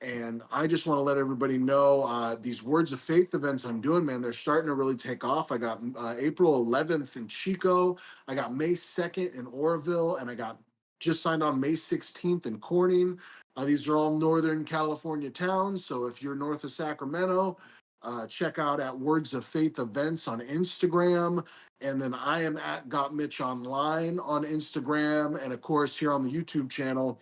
And I just want to let everybody know these Words of Faith events I'm doing, man, they're starting to really take off. I got April 11th in Chico, I got May 2nd in Oroville, and I got just signed on May 16th in Corning. These are all Northern California towns. So if you're north of Sacramento, check out at Words of Faith Events on Instagram. And then I am at Got Mitch Online on Instagram. And of course, here on the YouTube channel,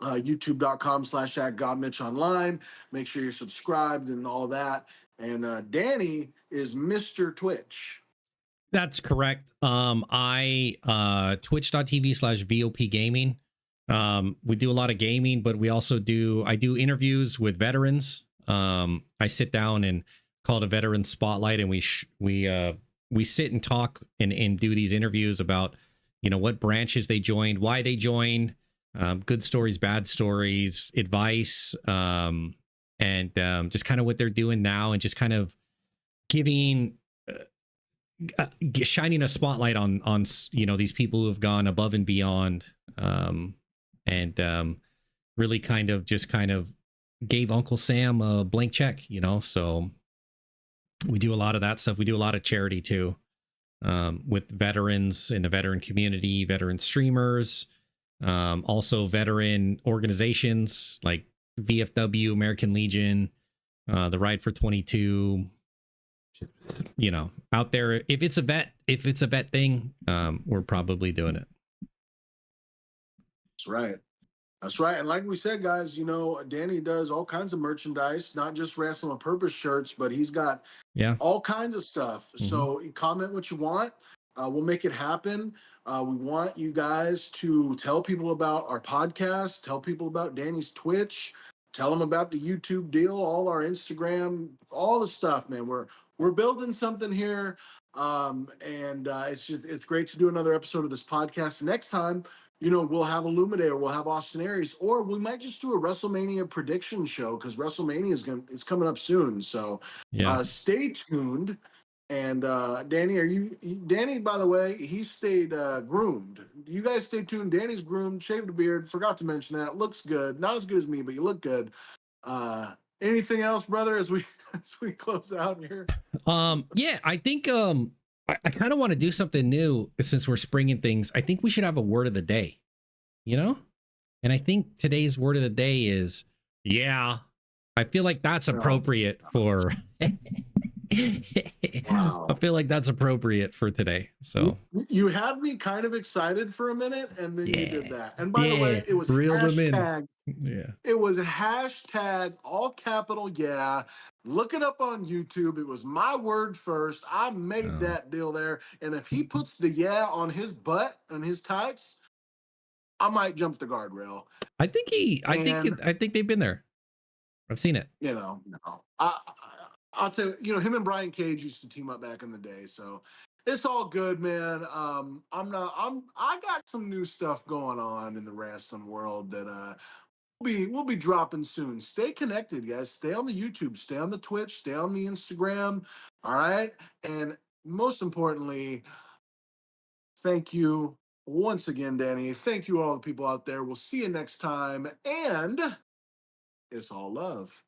youtube.com/ at Got Mitch Online. Make sure you're subscribed and all that. And Danny is Mr. Twitch. That's correct. I twitch.tv/VOP gaming. We do a lot of gaming, but I do interviews with veterans. I sit down and call it a veteran spotlight, and we sit and talk and do these interviews about what branches they joined, why they joined, good stories, bad stories, advice, and just kind of what they're doing now, and just kind of giving shining a spotlight on these people who have gone above and beyond, and really kind of gave Uncle Sam a blank check, so we do a lot of that stuff. We do a lot of charity too, with veterans in the veteran community, veteran streamers, also veteran organizations like VFW, American Legion, the Ride for 22, out there. If it's a vet thing, we're probably doing it. That's right. That's right. And like we said, guys, Danny does all kinds of merchandise, not just Wrestling with Purpose shirts, but he's got Yeah. all kinds of stuff. Mm-hmm. So comment what you want. We'll make it happen. We want you guys to tell people about our podcast, tell people about Danny's Twitch, tell them about the YouTube deal, all our Instagram, all the stuff, man. We're building something here. And it's great to do another episode of this podcast. Next time we'll have Illuminator, we'll have Austin Aries, or we might just do a WrestleMania prediction show because WrestleMania is coming up soon. So Yeah. stay tuned. And Danny, Danny? By the way, he stayed groomed. You guys stay tuned. Danny's groomed, shaved a beard. Forgot to mention that. Looks good. Not as good as me, but you look good. Anything else, brother? As we as we close out here. Yeah, I think I kind of want to do something new since we're springing things. I think we should have a word of the day, you know? And I think today's word of the day is yeah. I feel like that's No. appropriate for I Wow. feel like that's appropriate for today. So, You had me kind of excited for a minute, and then you did yeah. that. And by the Yeah, way, it was reel them in. hashtag. Yeah. It was hashtag all capital. Yeah, look it up on YouTube. It was my word first. I made Oh. that deal there. And if he puts the yeah on his butt and his tights, I might jump the guardrail. And I think they've been there. I've seen it. no, I'll tell you, him and Brian Cage used to team up back in the day, so it's all good, man. I got some new stuff going on in the wrestling world that we'll be dropping soon. Stay connected, guys. Stay on the YouTube, stay on the Twitch, stay on the Instagram. All right, and most importantly, thank you once again, Danny. Thank you all the people out there. We'll see you next time, and it's all love.